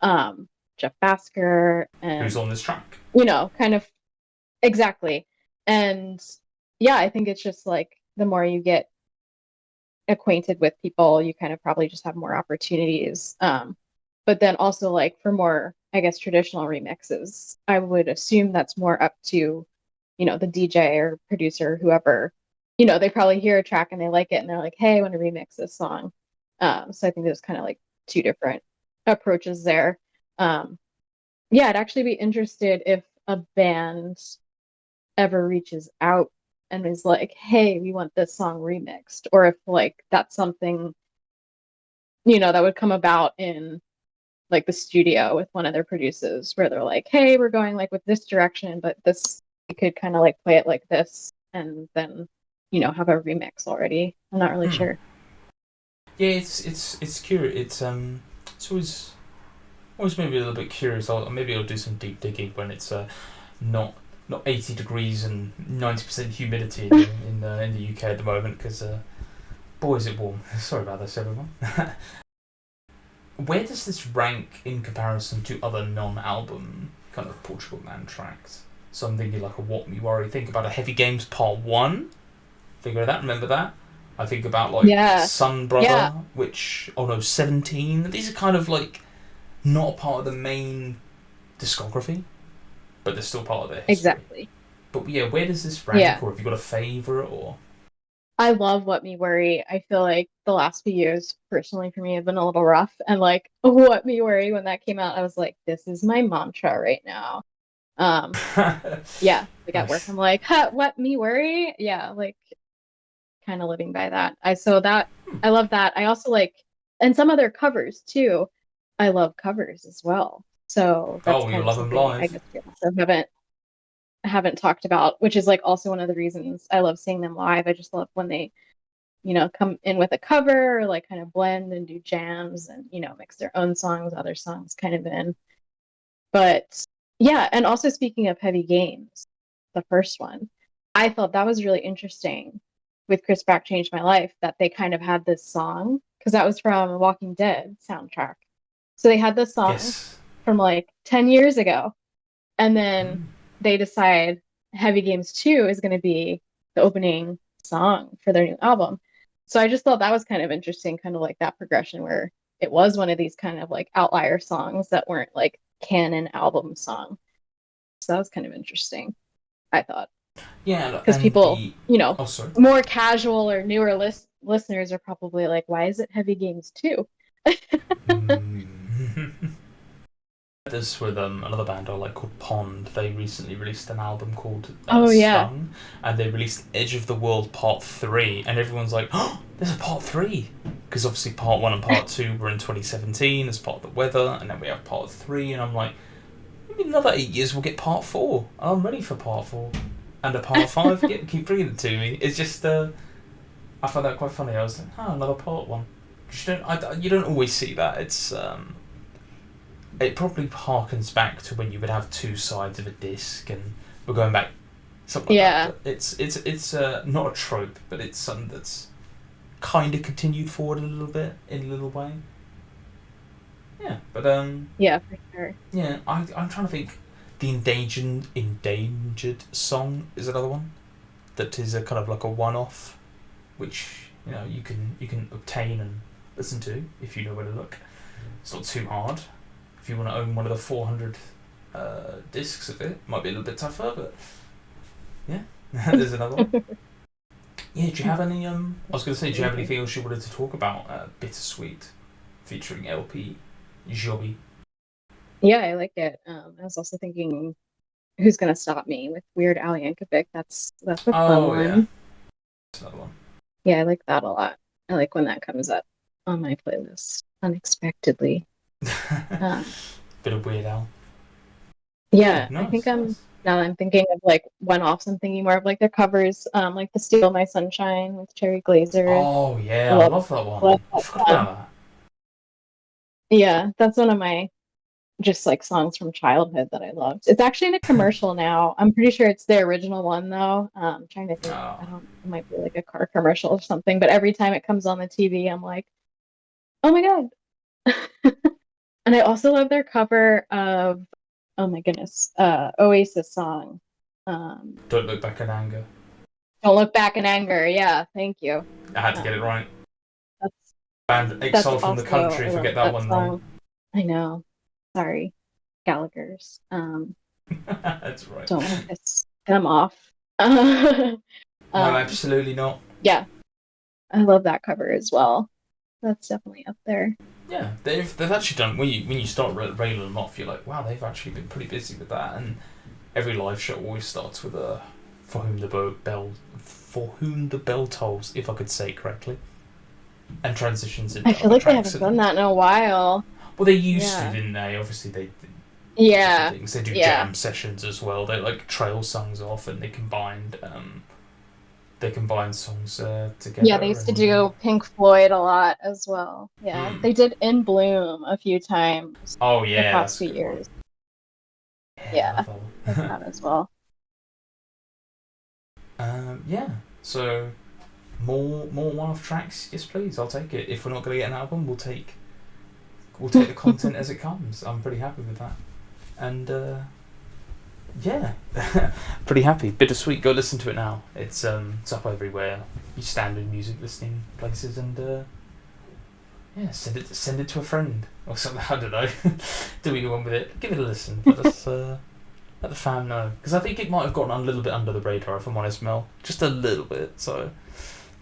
um Jeff Basker and Who's on this track? kind of exactly. And yeah, I think it's just like the more you get acquainted with people, you kind of probably just have more opportunities. But then also like for more, I guess, traditional remixes, I would assume that's more up to, the DJ or producer, whoever, they probably hear a track and they like it and they're like, hey, I want to remix this song. So I think there's kind of like two different approaches there. Yeah, I'd actually be interested if a band ever reaches out and is like, hey, we want this song remixed, or if like that's something, that would come about in like the studio with one of their producers where they're like, hey, we're going like with this direction, but this we could kind of like play it like this and then, have a remix already. I'm not really sure. Yeah, it's curious. It's always made me a little bit curious. Maybe I'll do some deep digging when it's not 80 degrees and 90% humidity in the UK at the moment, because boy is it warm. Sorry about this, everyone. Where does this rank in comparison to other non-album kind of Portugaltheman tracks? So I'm thinking like a What Me Worry. Think about a Heavy Games Part 1. Think about that, remember that? I think about like Sun Brother, Yeah. which, 17. These are kind of like not a part of the main discography, but they're still part of their history. Exactly. But yeah, where does this rank, Yeah. or have you got a favourite, or? I love What Me Worry. I feel like the last few years, personally for me, have been a little rough. And like What Me Worry, when that came out, I was like, this is my mantra right now. Yeah, like at work, Nice. I'm like, What Me Worry? Yeah, like kind of living by that. I love that. I also like, and some other covers too. I love covers as well. So that's Oh, you kind of love them something I live. guess we also haven't talked about, which is like also one of the reasons I love seeing them live. I just love when they come in with a cover or like kind of blend and do jams and, mix their own songs, other songs kind of in. But yeah, and also speaking of Heavy Games, the first one, I thought that was really interesting with Chris Back Changed My Life that they kind of had this song because that was from a Walking Dead soundtrack. So they had this song Yes. from like 10 years ago, and then Mm. they decide Heavy Games 2 is going to be the opening song for their new album. So I just thought that was kind of interesting, kind of like that progression where it was one of these kind of like outlier songs that weren't like canon album song. So that was kind of interesting, I thought. Yeah, Because and people, the. Oh, sorry. more casual or newer listeners are probably like, why is it Heavy Games 2? This with another band I like called Pond. They recently released an album called Oh, yeah. Stung, and they released Edge of the World Part 3, and everyone's like, oh, there's a Part 3! Because obviously Part 1 and Part 2 were in 2017 as part of the weather, and then we have Part 3, and I'm like, maybe another 8 years we'll get Part 4. I'm ready for Part 4. And a Part 5, yeah, keep bringing it to me. It's just, I found that quite funny. I was like, another Part 1. You don't always see that. It's, it probably harkens back to when you would have two sides of a disc, and we're going back something like Yeah. that. But it's not a trope, but it's something that's kind of continued forward a little bit in a little way. Yeah, but Yeah, for sure. yeah, I'm trying to think. The endangered song is another one that is a kind of like a one-off, which you can obtain and listen to if you know where to look. It's not too hard. If you want to own one of the 400 discs of it might be a little bit tougher, but yeah, there's another one. Yeah, do you have any? I was going to say, do you have anything else you wanted to talk about? Bittersweet, featuring LP Giobbi. Yeah, I like it. I was also thinking, Who's Gonna Stop Me with Weird Al Yankovic. That's a fun Oh yeah, one. that's another one. Yeah, I like that a lot. I like when that comes up on my playlist unexpectedly. Bit of Weird Al. Yeah, I think Nice. now that I'm thinking of like one-offs, I'm thinking more of like their covers, like the Steal My Sunshine with Cherry Glazer. Oh I yeah, I love, love that love one. I that forgot one. about that. Yeah, that's one of my just like songs from childhood that I loved. It's actually in a commercial now. I'm pretty sure it's the original one though. Trying to think. Oh. It might be like a car commercial or something, but every time it comes on the TV, I'm like, oh my God. And I also love their cover of, oh my goodness, Oasis song. Don't Look Back in Anger. Don't Look Back in Anger. Yeah, thank you. I had to get it right. That's And that's Exile from the also, Country, I if I love get that that one song. wrong. I know. Sorry, Gallagher's. That's right. Don't want to get them off. No, absolutely not. Yeah, I love that cover as well. That's definitely up there. Yeah, they've actually done, when you start railing them off, you're like, wow, they've actually been pretty busy with that. And every live show always starts with a for whom the bell tolls, if I could say it correctly, and transitions into I feel other like they tracks. haven't done that in a while. Well, they used Yeah. to, didn't they? Obviously, they Yeah. things. They do Yeah. jam sessions as well. They like trail songs off, and they combined songs together. Yeah, they used to do Pink Floyd a lot as well. Yeah, they did In Bloom a few times Oh the yeah, past that's a few good one. years. Yeah, Yeah, I love that one. like that as well. Yeah. So more one-off tracks, yes please. I'll take it. If we're not going to get an album, we'll take the content as it comes. I'm pretty happy with that. And yeah, pretty happy. Bittersweet. Go listen to it now. It's up everywhere. You standard music listening places, and yeah, send it to a friend or something. I don't know. Do what you want with it. Give it a listen. Let us let the fam know, because I think it might have gotten a little bit under the radar, if I'm honest, Mel. Just a little bit. So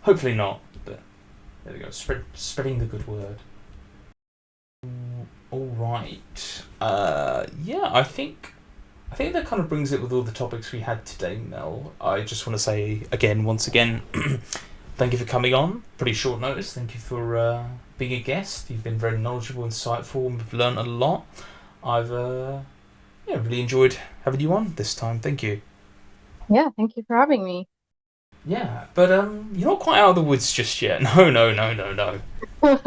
hopefully not. But there we go. Spreading the good word. All right. Yeah, I think that kind of brings it with all the topics we had today, Mel. I just want to say once again, thank you for coming on. Pretty short notice. Thank you for being a guest. You've been very knowledgeable, insightful, and we've learned a lot. I've really enjoyed having you on this time. Thank you. Yeah, thank you for having me. Yeah, but you're not quite out of the woods just yet. No. No. We've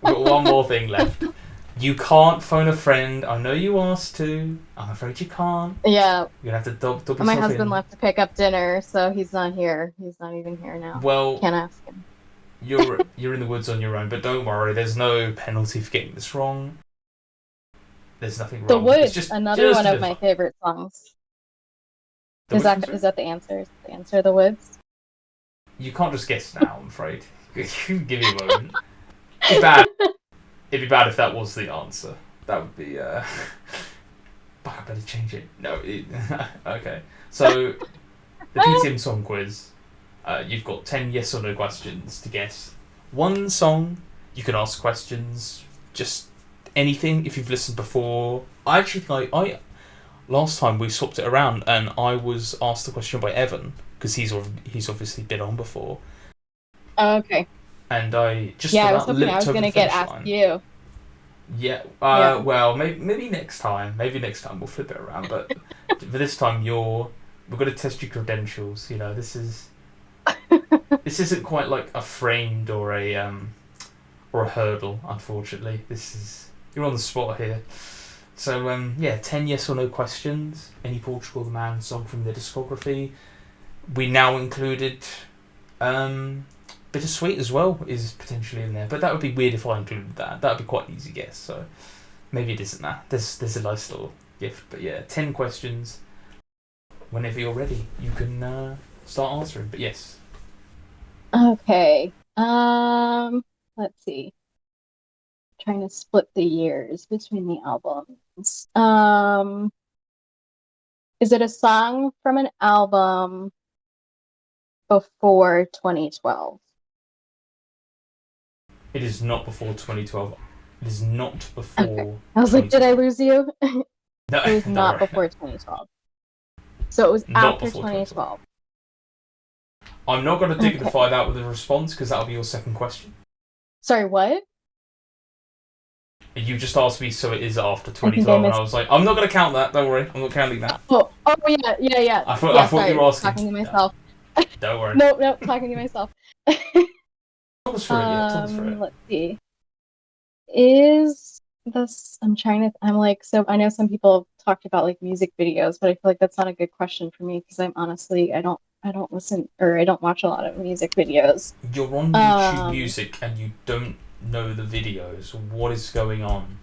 got one more thing left. You can't phone a friend. I know you asked to. I'm afraid you can't. Yeah, You're gonna have to dub my yourself husband in. left to pick up dinner, so he's not here. He's not even here now. Well, Can't ask him. you're in the woods on your own, but don't worry. There's no penalty for getting this wrong. There's nothing wrong. The It's Woods, just another just one a of bit my of fun. favorite songs. The Is which one, that sorry? is that the answer? Is the answer The Woods? You can't just guess now. I'm afraid. Give me a moment. It'd be bad. It'd be bad if that was the answer. That would be. Fuck, I better change it. No. Okay. So, the PTM Song Quiz. You've got 10 yes or no questions to guess. One song. You can ask questions. Just anything. If you've listened before. I actually think I last time we swapped it around, and I was asked the question by Evan, because he's obviously been on before. Oh, okay. And I just Yeah, I was about hoping I limped was over gonna the get finish asked line. you. Yeah. Yeah. Well, maybe next time. Maybe next time we'll flip it around. But for this time, we're going to test your credentials. You know, this isn't quite like a framed or a hurdle. Unfortunately, you're on the spot here. So 10 yes or no questions. Any Portugal the Man song from their discography. We now included Bittersweet as well is potentially in there, but that would be weird if I included that. That would be quite an easy guess, so maybe it isn't that. There's a nice little gift, but yeah, 10 questions. Whenever you're ready, you can start answering, but yes. Okay. Let's see. Trying to split the years between the albums. Is it a song from an album before 2012? It is not before 2012. It is not before. Okay. I was like, did I lose you? No, It was don't not worry. before 2012. So it was Not after before 2012. I'm not going to Okay. dignify that with a response, because that'll be your second question. Sorry, what? You just asked me, so it is after think I 2012, and I missed- was like, I'm not going to count that. Don't worry, I'm not counting that. Oh yeah. I thought sorry, you were asking. talking to myself. Don't worry. Nope, talking to myself. Talk us through it. Yeah, talk us through it. Let's see. Is this? I'm like, so I know some people talked about like music videos, but I feel like that's not a good question for me because I'm honestly, I don't listen or I don't watch a lot of music videos. You're on YouTube Music and you don't know the videos? What is going on?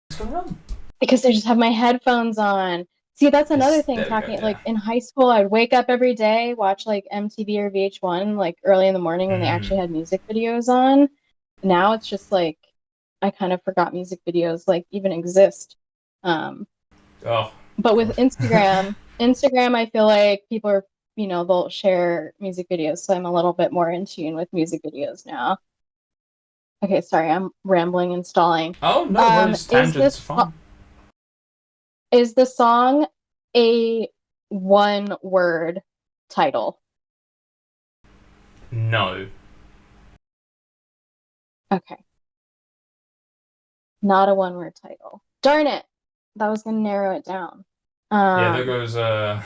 What's going on? Because I just have my headphones on. See, that's another thing. There we go, Talking yeah. like in high school, I'd wake up every day, watch like MTV or VH1, like early in the morning when they actually had music videos on. Now it's just like I kind of forgot music videos like even exist. Oh, But with God. Instagram, I feel like people are, they'll share music videos, so I'm a little bit more in tune with music videos now. Okay, sorry, I'm rambling and stalling. Oh, no worries. Is Tangents are fun. the song a one-word title? No. Okay, not a one-word title. Darn it! That was gonna narrow it down. Yeah, there goes I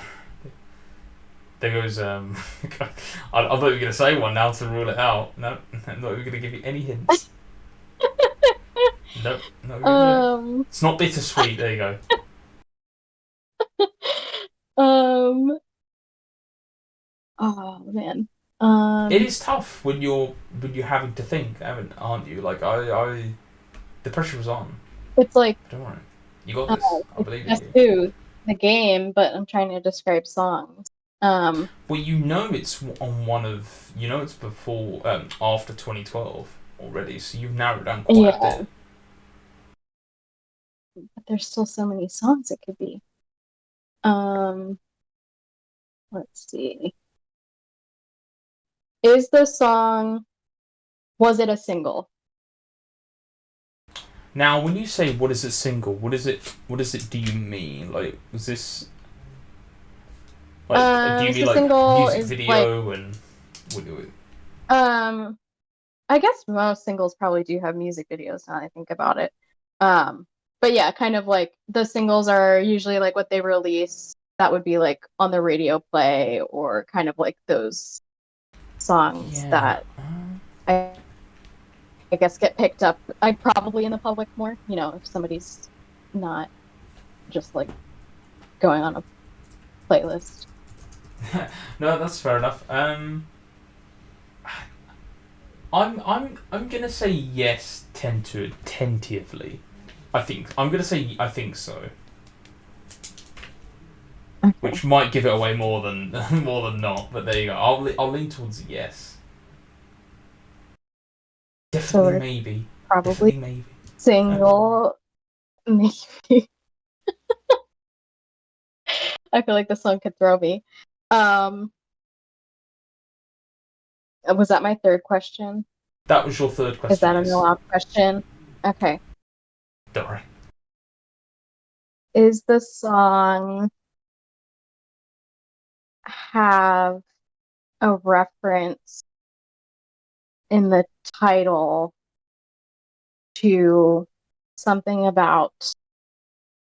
thought you were gonna say one now to rule it out. No, I'm not even gonna give you any hints. Nope, not gonna do it. um, It's not bittersweet. There you go. um, oh man. It is tough when you're having to think, aren't you? Like the pressure was on. It's like Don't worry, you got this. I it's believe in Guess you. Who, the game, but I'm trying to describe songs. Well, it's on one of it's before after 2012 already, so you've narrowed down quite a Yeah, bit. but there's still so many songs it could be. Um, let's see. Is the song, was it a single? Now, when you say what is a single, what is it? Do you mean? Like, was this like? Do you mean So like single music is like, video and? What do we, um, I guess most singles probably do have music videos now that I think about it. But yeah, kind of like the singles are usually like what they release that would be like on the radio play or kind of like those songs yeah. that I guess get picked up. I probably in the public more, if somebody's not just like going on a playlist. No, that's fair enough. I'm gonna say yes, tentatively. I'm gonna say I think so, Okay. which might give it away more than more than not. But there you go. I'll lean towards yes. Definitely So maybe. probably Definitely maybe. single, maybe. I feel like this song could throw me. Um, was that my third question? That was your third Is question, that an yes. allowed question? Okay. Don't worry. Is the song have a reference in the title to something about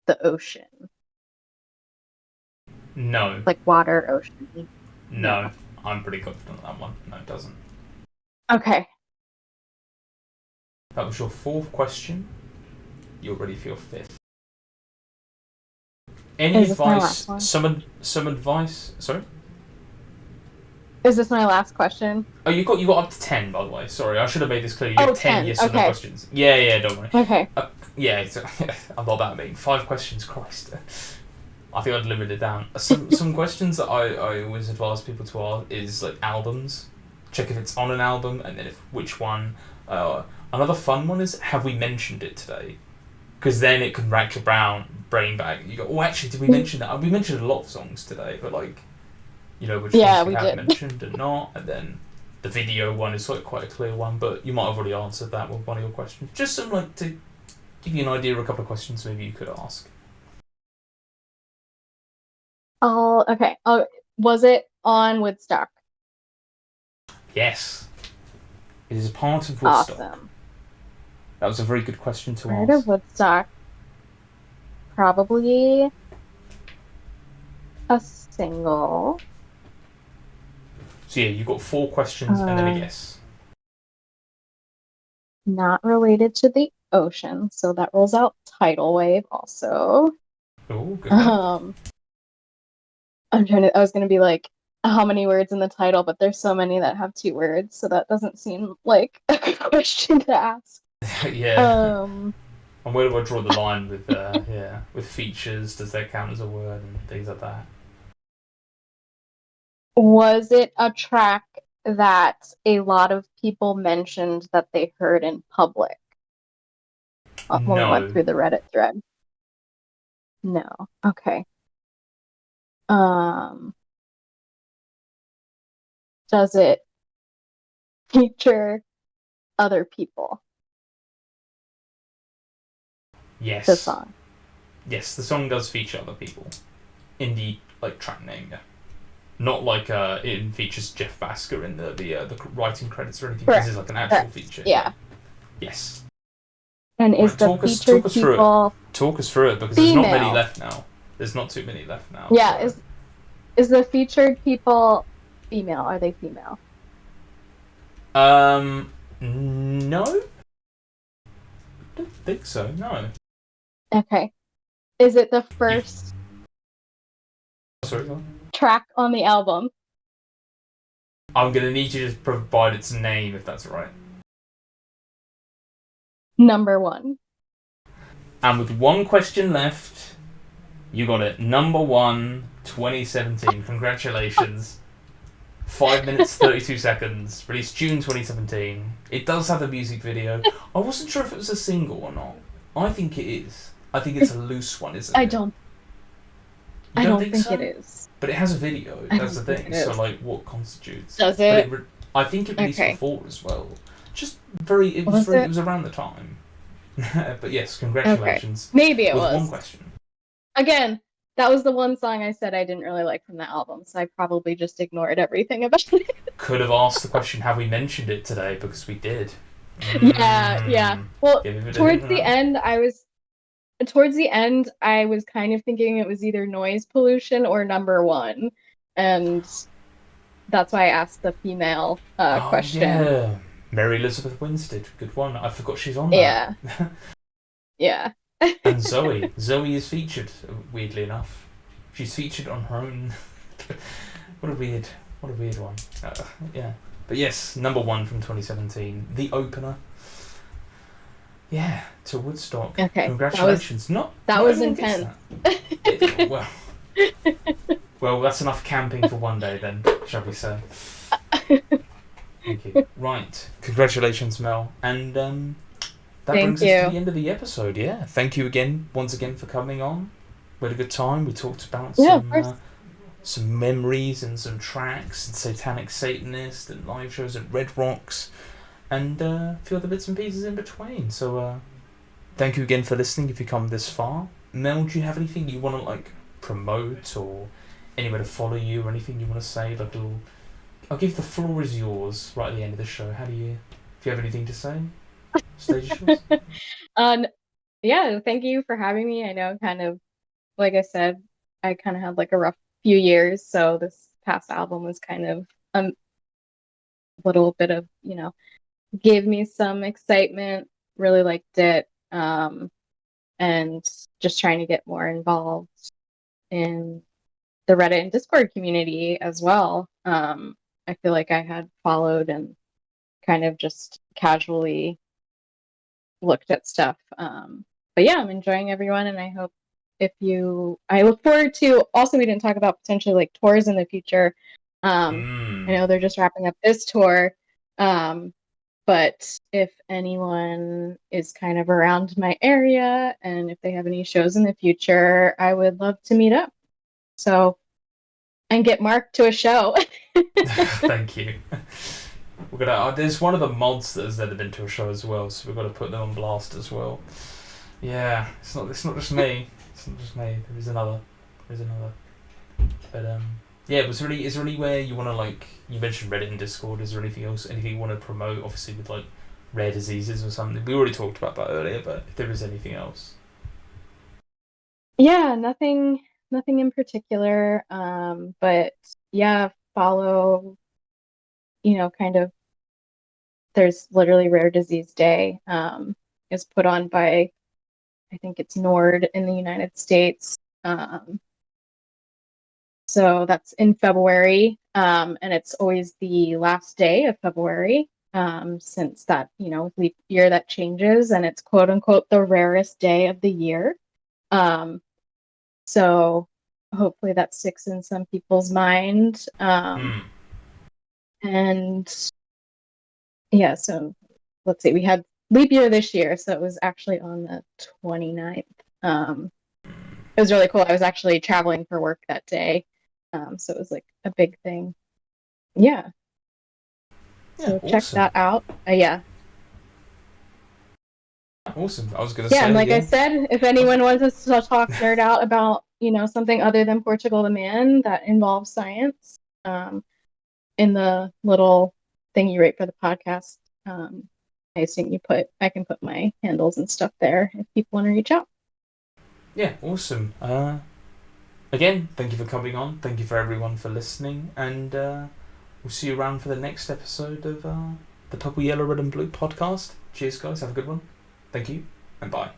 the ocean? No. Like water, ocean? No. No. I'm pretty confident on that one. No, it doesn't. Okay. That was your fourth question. You're ready for your fifth. Any Is this my last advice? one? Some advice. Sorry. Is this my last question? Oh, you got up to 10, by the way. Sorry, I should have made this clear. You Oh, have 10 10. yes or no Okay. questions. Yeah, don't worry. Okay. Yeah, I'm not that mean. 5 questions, Christ. I think I'd limit it down. Some questions that I always advise people to ask is like albums. Check if it's on an album, and then if which one. Another fun one is, have we mentioned it today? Because then it can rack your brain back. You go, oh, actually, did we mention that? We mentioned a lot of songs today, but like, which Yeah, ones we we have did. mentioned and not. And then the video one is like quite a clear one, but you might have already answered that with one of your questions. Just some like to give you an idea of a couple of questions maybe you could ask. Oh, okay. Oh, was it on Woodstock? Yes, it is a part of Woodstock. Awesome. That was a very good question to Part of ask. Woodstock, probably a single. So yeah, you've got 4 questions and then a guess. Not related to the ocean, so that rules out tidal wave also. Oh, good one. I was gonna be like, how many words in the title, but there's so many that have 2 words, so that doesn't seem like a good question to ask. Yeah. And where do I draw the line with with features? Does that count as a word and things like that? Was it a track that a lot of people mentioned that they heard in public when we went No. through the Reddit thread? No. Okay. Um, does it feature other people? Yes. The song. Yes, the song does feature other people in the track name. Yeah. Not like it features Jeff Basker in the writing credits or anything. Correct. This is like an actual Correct. feature. Yeah. Yes. And is Right, the talk featured us through it. people Talk us through it because there's not many female? left now. There's not too many left now. Yeah. So. Is the featured people female? Are they female? No. Don't think so. No. Okay. Is it the first Sorry. Go on. track on the album? I'm gonna need you to provide its name if that's all right. Number 1. And with one question left, you got it. Number 1, 2017. Congratulations. 5 minutes 32 seconds. Released June 2017. It does have a music video. I wasn't sure if it was a single or not. I think it is. I think it's a loose one, isn't it? I don't think so? it is. But it has a video. I That's the don't think thing. it is. So like, what constitutes? Does But it? I think it released Okay. before as well. Just very. It was Was very. it? It was around the time. But yes, congratulations. Maybe it with was. one question. Again, that was the one song I said I didn't really like from the album, so I probably just ignored everything about it. Could have asked the question, have we mentioned it today? Because we did. Yeah. Well, Give it a towards hint, the no? end, I was kind of thinking it was either noise pollution or number 1, and that's why I asked the female Oh question. yeah, Mary Elizabeth Winstead. Good one. I forgot she's on Yeah. that. Yeah. And Zoe. Zoe is featured. Weirdly enough, she's featured on her own. What a weird one. Yeah. But yes, number 1 from 2017, the opener. Yeah, to Woodstock. Okay. Congratulations. Not was everyone gets intense. that. Well, that's enough camping for one day then, shall we say? Thank you. Right. Congratulations, Mel. And that brings us to the end of the episode. Yeah. Thank you once again for coming on. We had a good time. We talked about some memories and some tracks and Satanic Satanist and live shows at Red Rocks and a few other bits and pieces in between. So thank you again for listening if you come this far. Mel, do you have anything you want to promote or anywhere to follow you or anything you want to say? I'll give the floor is yours right at the end of the show. If you have anything to say, stage is yours. Yeah, thank you for having me. I know kind of, like I said, I kind of had a rough few years, so this past album was kind of a little bit of, gave me some excitement, really liked it, and just trying to get more involved in the Reddit and Discord community as well. I feel like I had followed and kind of just casually looked at stuff. But yeah, I'm enjoying everyone, and I hope I look forward to, also, we didn't talk about potentially tours in the future. I know they're just wrapping up this tour. But if anyone is kind of around my area and if they have any shows in the future, I would love to meet up. So, and get Mark to a show. Thank you. We're gonna. There's one of the mods that has never been to a show as well, so we've got to put them on blast as well. Yeah, it's not just me. It's not just me. There's another. But yeah. Is there anywhere you want to You mentioned Reddit and Discord. Is there anything else? Anything you want to promote? Obviously with rare diseases or something. We already talked about that earlier, but if there is anything else. Yeah, nothing in particular. But yeah, follow, kind of, there's literally Rare Disease Day, is put on by, I think it's Nord in the United States. So that's in February, and it's always the last day of February, since that, leap year that changes, and it's quote unquote the rarest day of the year. So hopefully that sticks in some people's mind. And yeah, so let's see, we had leap year this year, so it was actually on the 29th. It was really cool. I was actually traveling for work that day. So it was like a big thing. Yeah. So check awesome. that out. Yeah. Awesome. I was going to Yeah, say, and like I said, if anyone wants us to talk nerd out about, something other than Portugal the Man that involves science, in the little thing you write for the podcast, I assume I can put my handles and stuff there if people want to reach out. Yeah, awesome. Again, thank you for coming on. Thank you for everyone for listening, and we'll see you around for the next episode of the Purple, Yellow, Red and Blue podcast. Cheers, guys. Have a good one. Thank you, and bye.